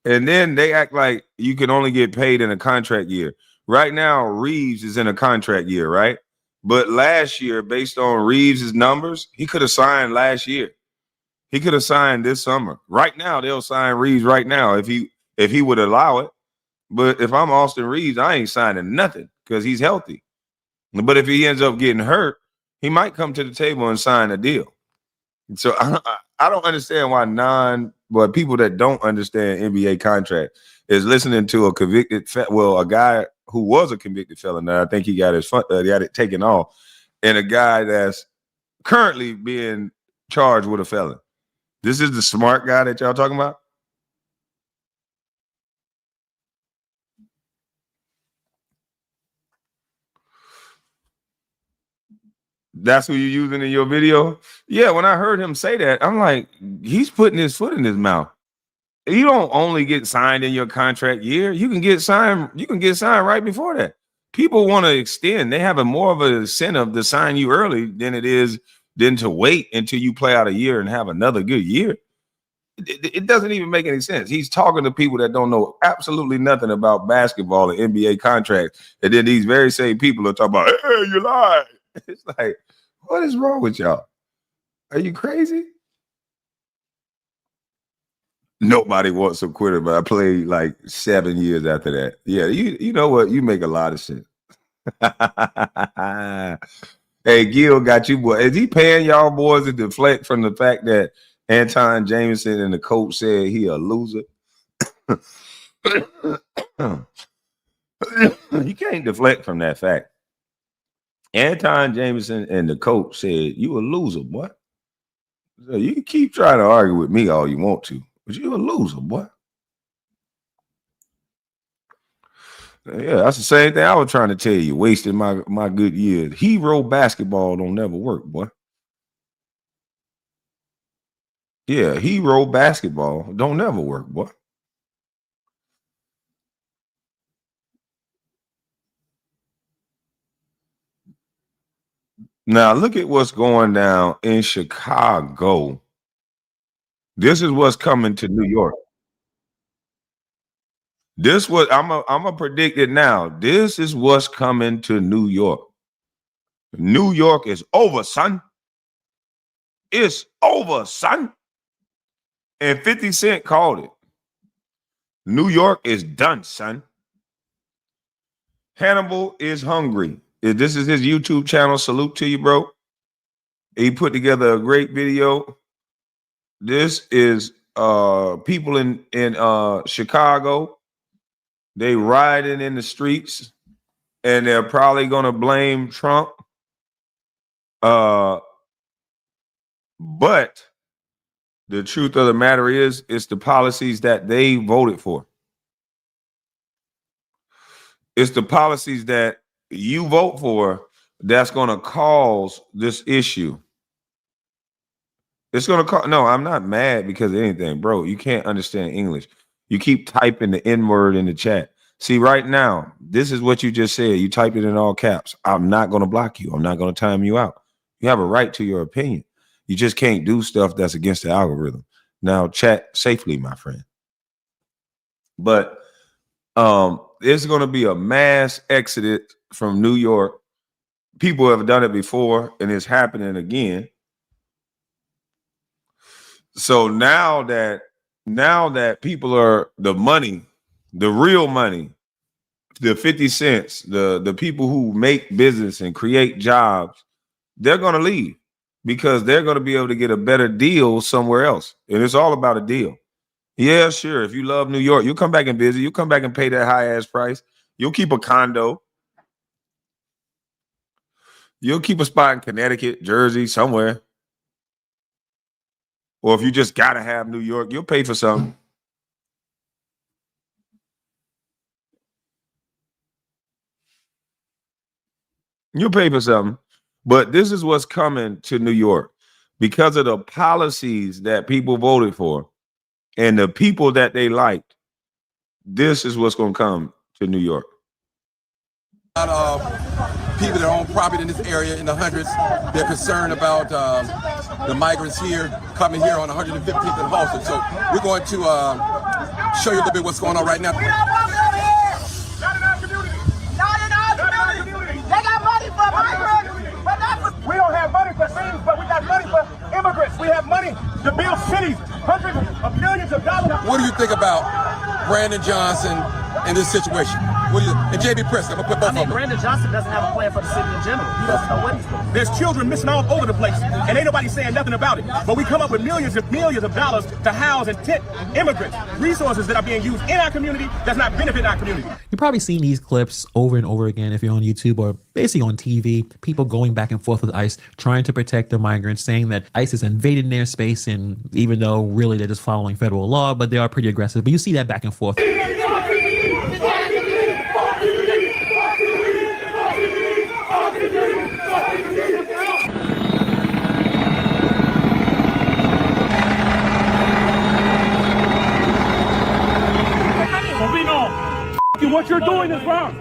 And then they act like you can only get paid in a contract year. Right now, Reeves is in a contract year, right? But last year, based on Reeves's numbers, he could have signed last year. He could have signed this summer. Right now, they'll sign Reeves right now if he would allow it. But if I'm Austin Reeves, I ain't signing nothing because he's healthy. But if he ends up getting hurt, he might come to the table and sign a deal. So I don't understand why but people that don't understand NBA contract is listening to a convicted, a guy who was a convicted felon. I think he got got it taken off, and a guy that's currently being charged with a felon. This is the smart guy that y'all talking about? That's who you're using in your video? Yeah, when I heard him say that, I'm like, he's putting his foot in his mouth. You don't only get signed in your contract year. You can get signed right before that. People want to extend. They have a more of an incentive to sign you early than to wait until you play out a year and have another good year. It doesn't even make any sense. He's talking to people that don't know absolutely nothing about basketball and NBA contracts. And then these very same people are talking about, hey, you lied. It's like, what is wrong with y'all? Are you crazy? Nobody wants a quitter, but I played like 7 years after that. Yeah, you know what? You make a lot of sense. Hey, Gil got you, boy. Is he paying y'all boys to deflect from the fact that Anton Jameson and the coach said he a loser? You can't deflect from that fact. Anton Jameson and the coach said you a loser, boy. So you can keep trying to argue with me all you want to, but you a loser, boy. Yeah, that's the same thing I was trying to tell you. Wasting my good years. Hero basketball don't never work, boy. Yeah, hero basketball don't never work, boy. Now look at what's going down in Chicago. This is what's coming to New York. This what I'm a predict it now. This is what's coming to New York. New York is over, son. It's over, son. And 50 Cent called it. New York is done, son. Hannibal is hungry. This is his YouTube channel. Salute to you, bro. He put together a great video. This is people in Chicago. They riding in the streets, and they're probably gonna blame Trump. But the truth of the matter is, it's the policies that they voted for. It's the policies that you vote for that's going to cause this issue. It's going to cause. No, I'm not mad because of anything, bro. You can't understand English. You keep typing the N word in the chat. See, right now, this is what you just said. You typed it in all caps. I'm not going to block you. I'm not going to time you out. You have a right to your opinion. You just can't do stuff that's against the algorithm. Now, chat safely, my friend. But there's going to be a mass exodus from New York. People have done it before, and it's happening again. So now that people are the money, the real money, the 50 cents, the people who make business and create jobs, they're going to leave because they're going to be able to get a better deal somewhere else. And it's all about a deal. Yeah, sure. If you love New York, you'll come back and visit. You'll come back and pay that high ass price. You'll keep a condo. You'll keep a spot in Connecticut, Jersey, somewhere. Or if you just got to have New York, you'll pay for something. You'll pay for something. But this is what's coming to New York because of the policies that people voted for and the people that they liked. This is what's going to come to New York. A lot of people that own property in this area in the hundreds, they're concerned about the migrants here coming here on 115th and Halsted. So we're going to show you a little bit what's going on right now. Not in our community. Not in our community. They got money for migrants, but not for... We don't have money for things, but we got money for immigrants. We have money to build cities, hundreds of millions of dollars. What do you think about Brandon Johnson in this situation? What do you, and JB Prescott, I'm gonna put both of them. Brandon Johnson doesn't have a plan for the city in general. He doesn't know what he's doing. There's children missing all over the place, and ain't nobody saying nothing about it. But we come up with millions of dollars to house and tent immigrants, resources that are being used in our community that's not benefiting our community. You've probably seen these clips over and over again if you're on YouTube or basically on TV, people going back and forth with ICE, trying to protect the migrants, saying that ICE is invading their space, and even though really they're just following federal law, but they are pretty aggressive. But you see that back and forth. What you're doing is wrong.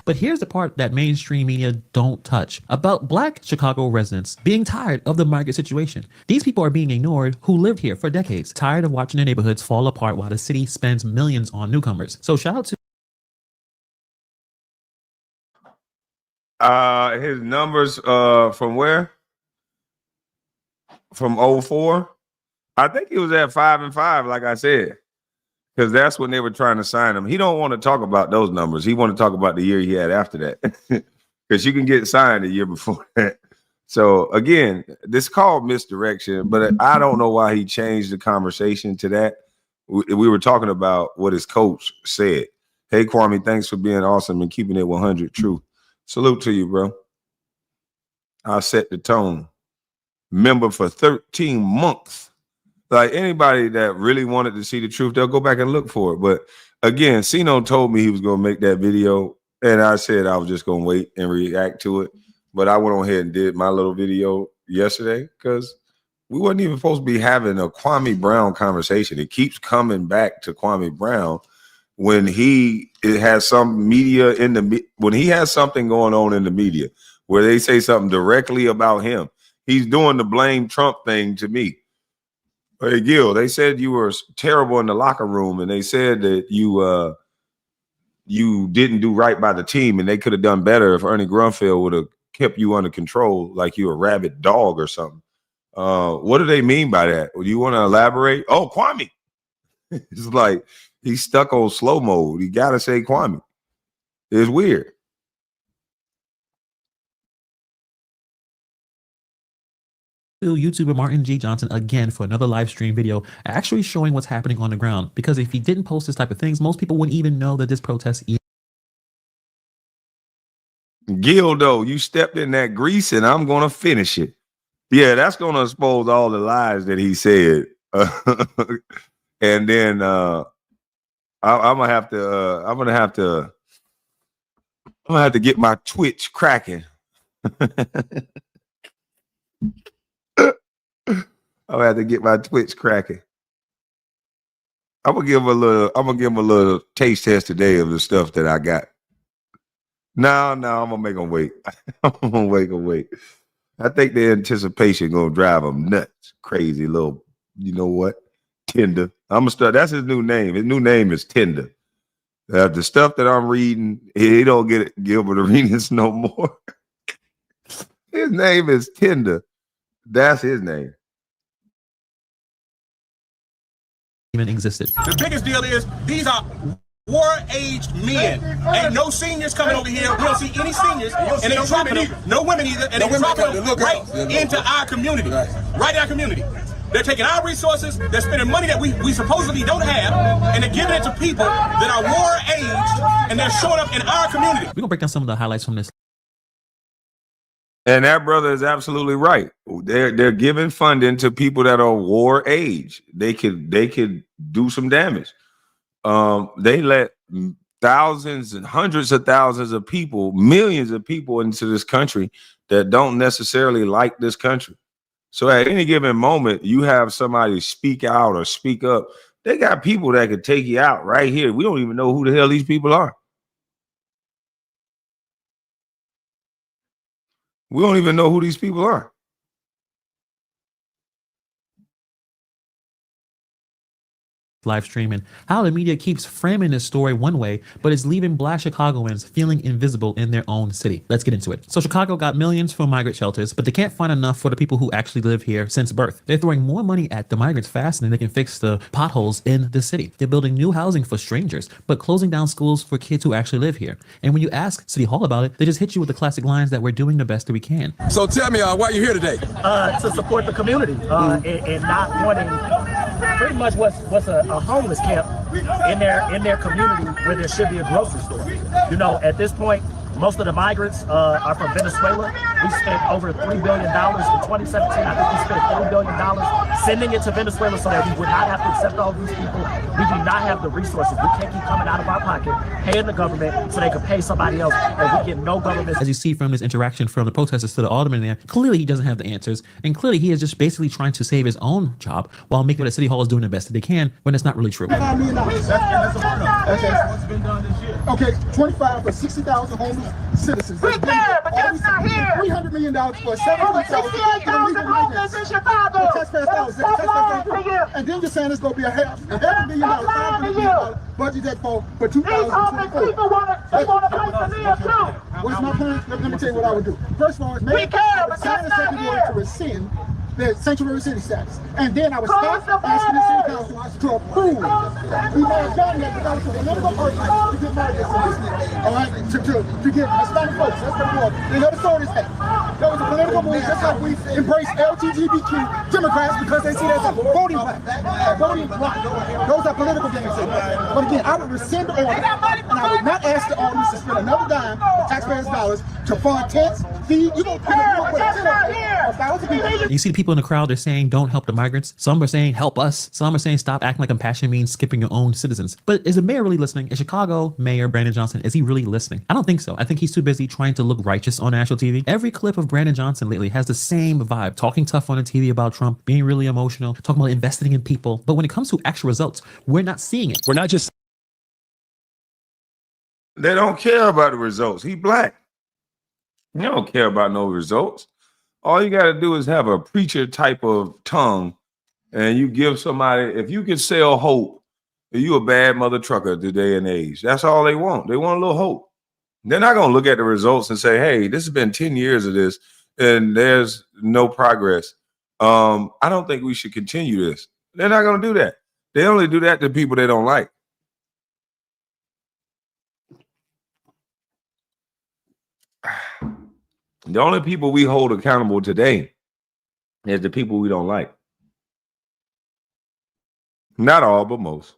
But here's the part that mainstream media don't touch about Black Chicago residents being tired of the migrant situation. These people are being ignored who lived here for decades, tired of watching their neighborhoods fall apart while the city spends millions on newcomers. So shout out to his numbers from where? From 04? I think he was at 5-5, like I said, because that's when they were trying to sign him. He don't want to talk about those numbers. He want to talk about the year he had after that, because you can get signed a year before that. So again, this is called misdirection, but I don't know why he changed the conversation to that. We were talking about what his coach said. Hey, Kwame, thanks for being awesome and keeping it 100 true. Salute to you, bro. I'll set the tone. Member for 13 months. Like anybody that really wanted to see the truth, they'll go back and look for it. But again, Sino told me he was going to make that video, and I said I was just going to wait and react to it. But I went on ahead and did my little video yesterday because we wasn't even supposed to be having a Kwame Brown conversation. It keeps coming back to Kwame Brown when it has some media when he has something going on in the media where they say something directly about him, he's doing the blame Trump thing to me. Hey, Gil, they said you were terrible in the locker room, and they said that you didn't do right by the team, and they could have done better if Ernie Grunfeld would have kept you under control like you a rabid dog or something. What do they mean by that? Do you want to elaborate? Oh, Kwame. It's like he's stuck on slow mode. You got to say Kwame. It's weird. YouTuber Martin G. Johnson again for another live stream video actually showing what's happening on the ground, because if he didn't post this type of things, most people wouldn't even know that this protest Gil, though, you stepped in that grease and I'm gonna finish it. Yeah, that's gonna expose all the lies that he said. And then I'm gonna have to get my Twitch cracking. I'll have to get my Twitch cracking. I'm gonna give him a little taste test today of the stuff that I got. No, I'm gonna make him wait. I'm gonna make him wait. I think the anticipation gonna drive him nuts. Crazy little, you know what? Tinder. I'm gonna start. That's his new name. His new name is Tinder. The stuff that I'm reading, he don't get Gilbert Arenas no more. His name is Tinder. That's his name. even existed. The biggest deal is these are war-aged men. Ain't no seniors coming over here. We don't see any seniors, and they're dropping them. No women either, and they're dropping them right into our community. Right in our community. They're taking our resources, they're spending money that we supposedly don't have, and they're giving it to people that are war-aged, and they're showing up in our community. We're gonna break down some of the highlights from this. And that brother is absolutely right. They're giving funding to people that are war age. They could do some damage. They let thousands and hundreds of thousands of people, millions of people into this country that don't necessarily like this country. So at any given moment, you have somebody speak out or speak up. They got people that could take you out right here. We don't even know who the hell these people are. We don't even know who these people are. Live stream and how the media keeps framing this story one way, but it's leaving Black Chicagoans feeling invisible in their own city. Let's get into it. So Chicago got millions from migrant shelters, but they can't find enough for the people who actually live here since birth. They're throwing more money at the migrants faster than they can fix the potholes in the city. They're building new housing for strangers, but closing down schools for kids who actually live here. And when you ask City Hall about it, they just hit you with the classic lines that we're doing the best that we can. So tell me, why you're here today? To support the community and not wanting pretty much what's a homeless camp in their community where there should be a grocery store. You know, at this point, most of the migrants are from Venezuela. We spent over $3 billion in 2017. I think we spent $3 billion sending it to Venezuela so that we would not have to accept all these people. We do not have the resources. We can't keep coming out of our pocket, paying the government so they can pay somebody else, and we get no government. As you see from this interaction from the protesters to the alderman there, clearly he doesn't have the answers, and clearly he is just basically trying to save his own job while making the City Hall is doing the best that they can, when it's not really true. $5 million. What's been done this year? Okay, 25 for 60,000 homeless citizens. We care, but that's not here. $300 million for 7,000 homeless in Chicago. And then you're saying it's going to be a $500 million, $500 million budget that for 2024. People want to place to live too. What's my plan? Let me tell you what I would do. First of all, it's we care, but that's not here. To rescind the sanctuary city status. And then I would start asking the city council to approve. We may have done that, but that was a political purpose to get migrants in this city. All right? To get Hispanic folks. That's what it was. They never saw this happen. That was a political move, just like we embrace LGBTQ Democrats because they see that as a voting block. A voting block. Those are political games. But again, I would rescind the order, and I would not ask the audience to spend another dime of taxpayers' dollars to fund tents, feed. You're going to pay You see the people in the crowd, they're saying don't help the migrants. Some are saying help us. Some are saying stop acting like compassion means skipping your own citizens. But is the mayor really listening? Is Chicago Mayor Brandon Johnson, is he really listening? I don't think so. I think he's too busy trying to look righteous on national TV. Every clip of Brandon Johnson lately has the same vibe, talking tough on the TV about Trump, being really emotional, talking about investing in people. But when it comes to actual results, we're not seeing it. We're not just They don't care about the results. He black. They don't care about no results. All you got to do is have a preacher type of tongue, and you give somebody, if you can sell hope, you a bad mother trucker today and age. That's all they want. They want a little hope. They're not going to look at the results and say, hey, this has been 10 years of this, and there's no progress. I don't think we should continue this. They're not going to do that. They only do that to people they don't like. The only people we hold accountable today is the people we don't like. Not all, but most.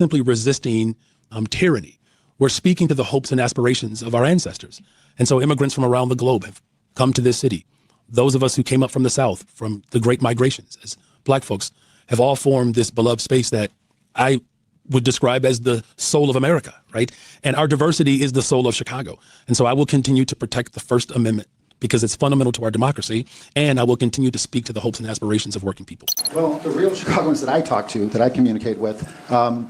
Simply resisting tyranny. We're speaking to the hopes and aspirations of our ancestors. And so immigrants from around the globe have come to this city. Those of us who came up from the South, from the great migrations as Black folks, have all formed this beloved space that I would describe as the soul of America, right? And our diversity is the soul of Chicago. And so I will continue to protect the First Amendment because it's fundamental to our democracy, and I will continue to speak to the hopes and aspirations of working people. Well, the real Chicagoans that I talk to, that I communicate with,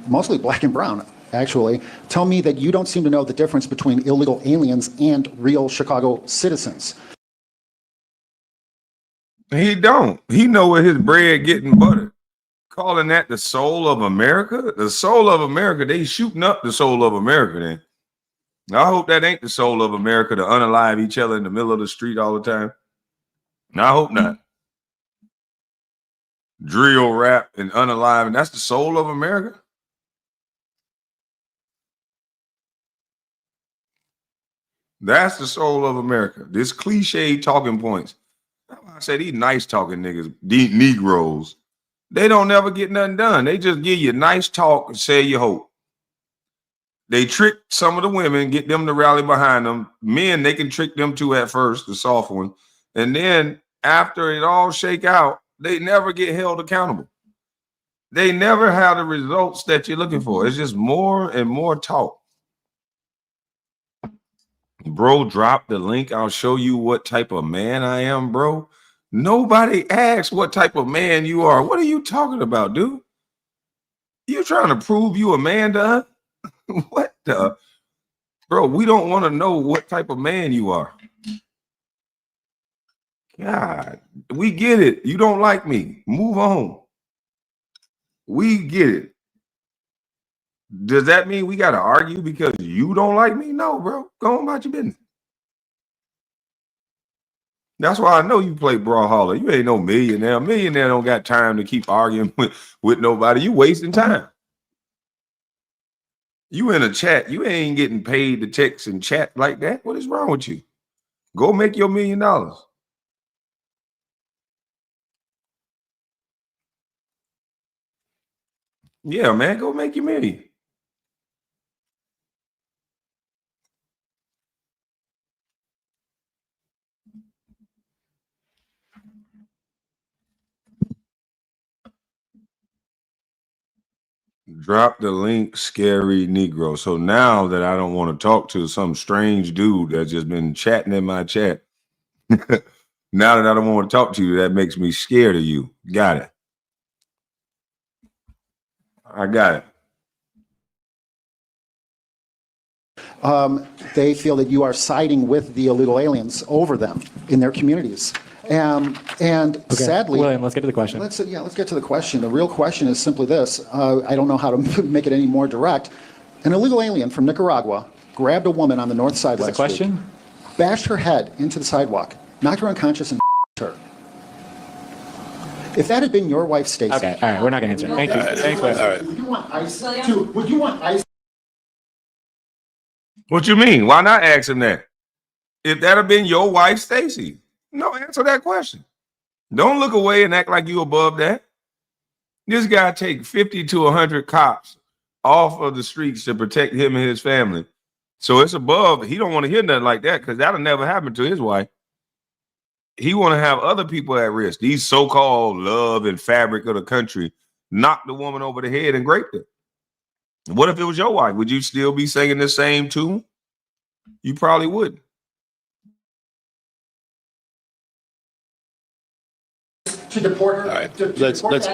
mostly black and brown, actually, tell me that you don't seem to know the difference between illegal aliens and real Chicago citizens. He don't. He know where his bread getting buttered. Calling that the soul of America? The soul of America, they shooting up the soul of America then. I hope that ain't the soul of America to unalive each other in the middle of the street all the time. I hope not. Drill rap and unalive, and that's the soul of America? That's the soul of America. This cliche talking points. I say these nice talking niggas, these Negroes, they don't never get nothing done. They just give you nice talk and say you hope. They trick some of the women, get them to rally behind them. Men, they can trick them too at first, the soft one. And then after it all shake out, they never get held accountable. They never have the results that you're looking for. It's just more and more talk. Bro, drop the link. I'll show you what type of man I am, bro. Nobody asks what type of man you are. What are you talking about, dude? You trying to prove you a man to us? What the? Bro, we don't want to know what type of man you are. God, we get it. You don't like me. Move on. We get it. Does that mean we got to argue because you don't like me? No, bro. Go on about your business. That's why I know you play Brawlhalla. You ain't no millionaire. A millionaire don't got time to keep arguing with nobody. You wasting time. You in a chat. You ain't getting paid to text and chat like that. What is wrong with you? Go make your $1 million. Yeah, man. Go make your million. Drop the link, scary Negro. So now that I don't want to talk to some strange dude that's just been chatting in my chat, now that I don't want to talk to you, that makes me scared of you. Got it. I got it. They feel that you are siding with the illegal aliens over them in their communities. And okay. Sadly, William, let's get to the question. Let's get to the question. The real question is simply this. I don't know how to make it any more direct. An illegal alien from Nicaragua grabbed a woman on the north side last week, bashed her head into the sidewalk, knocked her unconscious, and her. If that had been your wife, Stacey. Okay, all right, we're not going to answer. Thank you. Thanks, William. All right. Would you want ICE? Would you want ICE? What you mean? Why not ask him that? If that had been your wife, Stacey. No, answer that question. Don't look away and act like you above that. This guy take 50 to 100 cops off of the streets to protect him and his family. So it's above. He don't want to hear nothing like that because that'll never happen to his wife. He want to have other people at risk. These so-called love and fabric of the country knock the woman over the head and grape her. What if it was your wife? Would you still be singing the same tune? You probably wouldn't. To deport her. All right.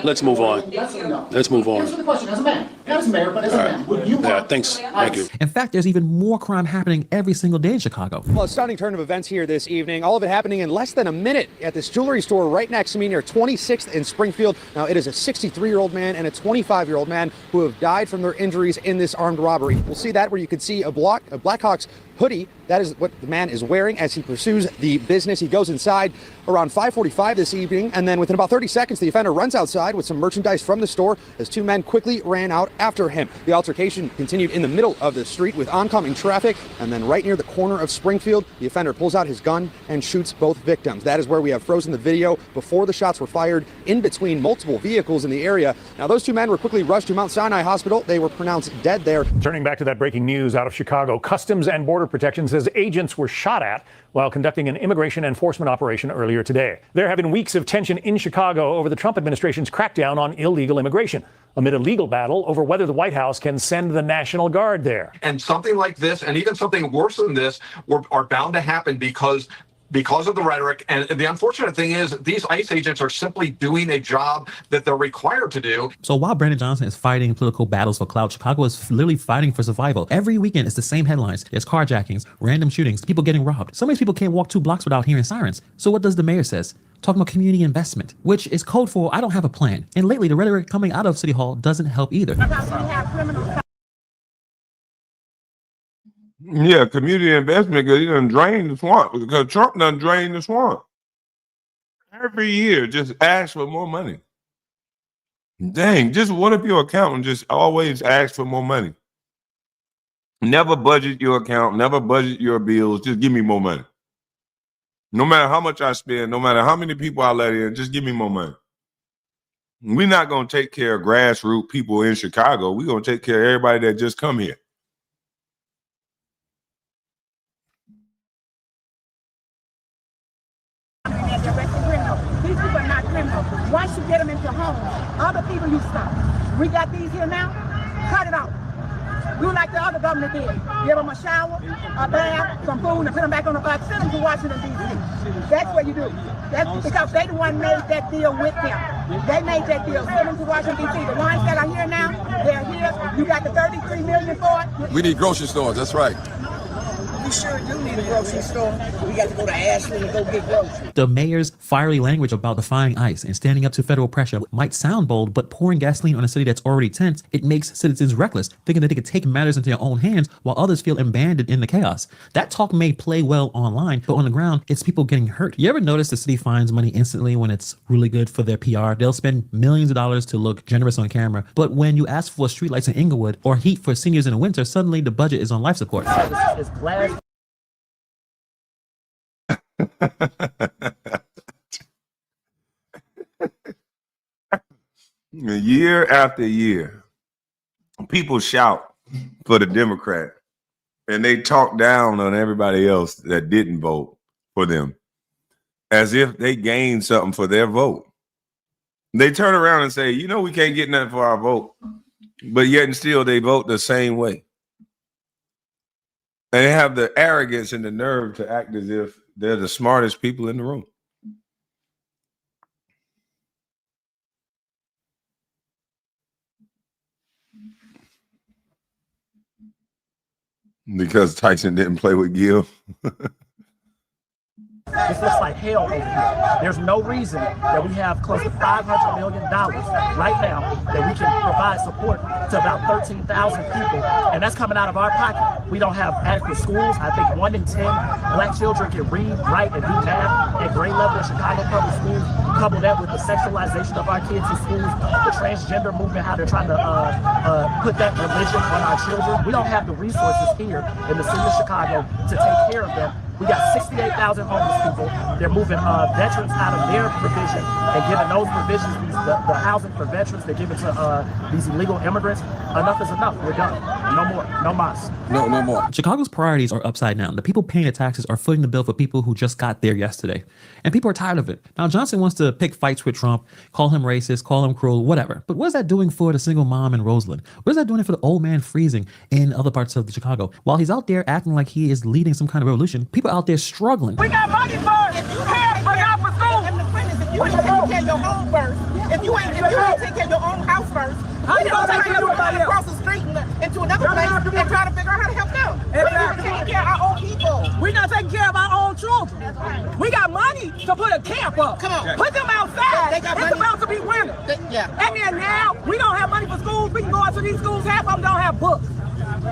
Let's move on. Yes or no? Let's move on. Answer the question as a man. as mayor, but as a man, would you want Thanks. Thank you. In fact, there's even more crime happening every single day in Chicago. Well, a stunning turn of events here this evening. All of it happening in less than a minute at this jewelry store right next to me near 26th in Springfield. Now, it is a 63-year-old man and a 25-year-old man who have died from their injuries in this armed robbery. We'll see that where you can see a Blackhawks hoodie. That is what the man is wearing as he pursues the business. He goes inside around 5:45 this evening, and then within about 30 seconds, the offender runs outside with some merchandise from the store as two men quickly ran out after him. The altercation continued in the middle of the street with oncoming traffic, and then right near the corner of Springfield, the offender pulls out his gun and shoots both victims. That is where we have frozen the video before the shots were fired in between multiple vehicles in the area. Now, those two men were quickly rushed to Mount Sinai Hospital. They were pronounced dead there. Turning back to that breaking news out of Chicago, Customs and Border Protection says agents were shot at while conducting an immigration enforcement operation earlier today. There have been weeks of tension in Chicago over the Trump administration's crackdown on illegal immigration, amid a legal battle over whether the White House can send the National Guard there. And something like this, and even something worse than this, are bound to happen because of the rhetoric. And the unfortunate thing is these ICE agents are simply doing a job that they're required to do. So while Brandon Johnson is fighting political battles for clout, Chicago is literally fighting for survival. Every weekend, it's the same headlines. There's carjackings, random shootings, people getting robbed. Some of these people can't walk 2 blocks without hearing sirens. So what does the mayor says? Talking about community investment, which is code for I don't have a plan. And lately, the rhetoric coming out of City Hall doesn't help either. Yeah, community investment, because he done drained the swamp. Because Trump done drained the swamp. Every year, just ask for more money. Dang, just what if your accountant just always asks for more money? Never budget your account, never budget your bills, just give me more money. No matter how much I spend, no matter how many people I let in, just give me more money. We're not going to take care of grassroots people in Chicago. We're going to take care of everybody that just come here. These people are not criminals. Once you get them into homes, other people you stop. We got these here now, cut it off. Do like the other government did. Give them a shower, a bath, some food, and put them back on the bus. Send them to Washington, D.C. That's what you do. That's because they the one made that deal with them. They made that deal. Send them to Washington, D.C. The ones that are here now, they're here. You got the $33 million for it. We need grocery stores. That's right. We sure do need a grocery store. We got to go to Ashland and go get groceries. The mayor's fiery language about defying ICE and standing up to federal pressure might sound bold, but pouring gasoline on a city that's already tense, it makes citizens reckless, thinking that they could take matters into their own hands while others feel abandoned in the chaos. That talk may play well online, but on the ground, it's people getting hurt. You ever notice the city finds money instantly when it's really good for their PR? They'll spend millions of dollars to look generous on camera, but when you ask for streetlights in Inglewood or heat for seniors in the winter, suddenly the budget is on life support. It's glass. Year after year, people shout for the Democrat and they talk down on everybody else that didn't vote for them as if they gained something for their vote. They turn around and say, you know, we can't get nothing for our vote, but yet and still they vote the same way. And they have the arrogance and the nerve to act as if they're the smartest people in the room. Because Tyson didn't play with Gil. This looks like hell over here. There's no reason that we have close to $500 million right now that we can provide support to about 13,000 people, and that's coming out of our pocket. We don't have adequate schools. I think 1 in 10 black children can read, write, and do math at grade level in Chicago public schools. Couple that with the sexualization of our kids in schools, the transgender movement, how they're trying to put that religion on our children. We don't have the resources here in the city of Chicago to take care of them. We got 68,000 homeless people. They're moving veterans out of their provision and giving those provisions, the housing for veterans, they're giving to these illegal immigrants. Enough is enough. We're done. No more. No mas. No more. Chicago's priorities are upside down. The people paying the taxes are footing the bill for people who just got there yesterday. And people are tired of it. Now, Johnson wants to pick fights with Trump, call him racist, call him cruel, whatever. But what is that doing for the single mom in Roseland? What is that doing for the old man freezing in other parts of Chicago? While he's out there acting like he is leading some kind of revolution, people out there struggling. We got money for it. Cash for y'all for school. And the friend is, if you ain't take care of your home first, if you ain't take care of your own house first, How you gonna take care of everybody else? Across the street into another place and try to figure out how to help them. Exactly. We're taking care of our own people. We're not taking care of our own children. We got money to put a camp up. Come on. Put them outside. They got it's money. about to be winter. Yeah. And then now, we don't have money for schools. We can go into these schools, half of them don't have books.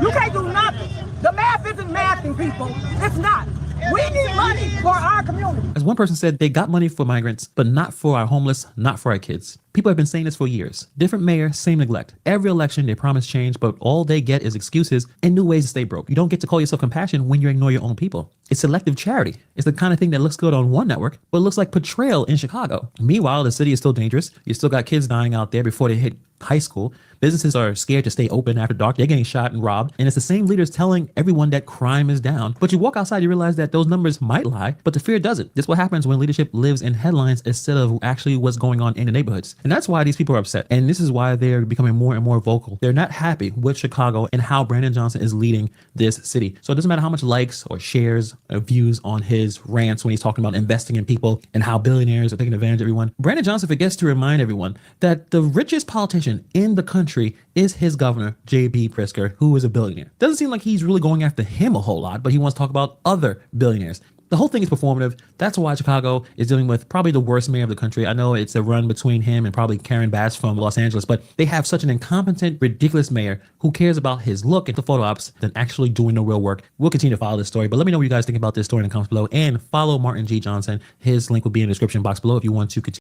You can't do nothing. The math isn't mathing, people. It's not. We need money for our community. As one person said, they got money for migrants, but not for our homeless, not for our kids. People have been saying this for years. Different mayor, same neglect. Every election, they promise change, but all they get is excuses and new ways to stay broke. You don't get to call yourself compassion when you ignore your own people. It's selective charity. It's the kind of thing that looks good on one network, but looks like betrayal in Chicago. Meanwhile, the city is still dangerous. You still got kids dying out there before they hit high school. Businesses are scared to stay open after dark. They're getting shot and robbed. And it's the same leaders telling everyone that crime is down. But you walk outside, you realize that those numbers might lie, but the fear doesn't. This is what happens when leadership lives in headlines instead of actually what's going on in the neighborhoods. And that's why these people are upset. And this is why they're becoming more and more vocal. They're not happy with Chicago and how Brandon Johnson is leading this city. So it doesn't matter how much likes or shares or views on his rants when he's talking about investing in people and how billionaires are taking advantage of everyone. Brandon Johnson forgets to remind everyone that the richest politician in the country is his governor, J.B. Pritzker, who is a billionaire. Doesn't seem like he's really going after him a whole lot, but he wants to talk about other billionaires. The whole thing is performative. That's why Chicago is dealing with probably the worst mayor of the country. I know it's a run between him and probably Karen Bass from Los Angeles, but they have such an incompetent, ridiculous mayor who cares about his look at the photo ops than actually doing the real work. We'll continue to follow this story, but let me know what you guys think about this story in the comments below, and follow Martin G. Johnson. His link will be in the description box below if you want to continue.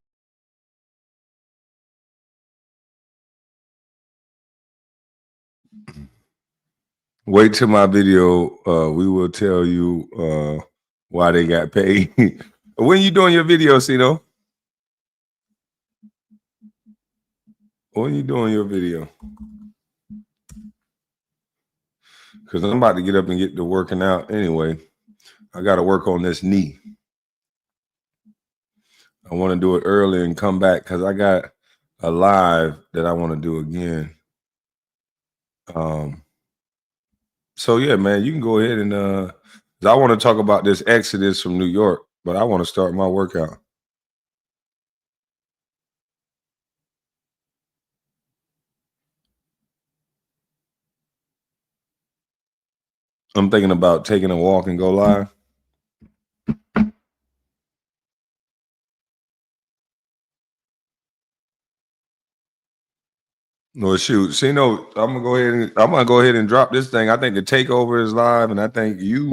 Wait till my video. We will tell you why they got paid. When you doing your video, Cito? When you doing your video? Because I'm about to get up and get to working out anyway. I got to work on this knee. I want to do it early and come back because I got a live that I want to do again. So yeah, man, you can go ahead and I want to talk about this exodus from New York, but I want to start my workout. I'm thinking about taking a walk and go live. No, shoot. See, no, I'm gonna go ahead and drop this thing. I think the takeover is live, and I think you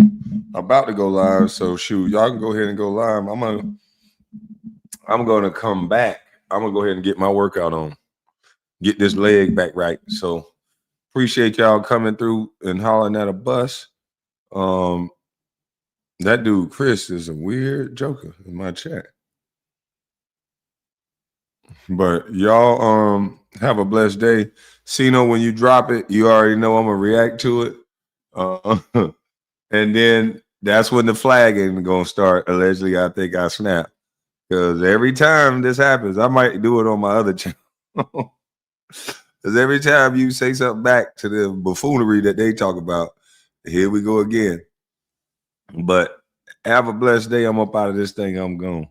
about to go live. So shoot, y'all can go ahead and go live. I'm gonna come back. I'm gonna go ahead and get my workout on, get this leg back right. So appreciate y'all coming through and hollering at a bus. That dude Chris is a weird joker in my chat. But y'all have a blessed day. Cino, when you drop it, you already know I'm gonna react to it. And then that's when the flagging gonna start. Allegedly, I think I snap. Because every time this happens, I might do it on my other channel. Because every time you say something back to the buffoonery that they talk about, here we go again. But have a blessed day. I'm up out of this thing. I'm gone.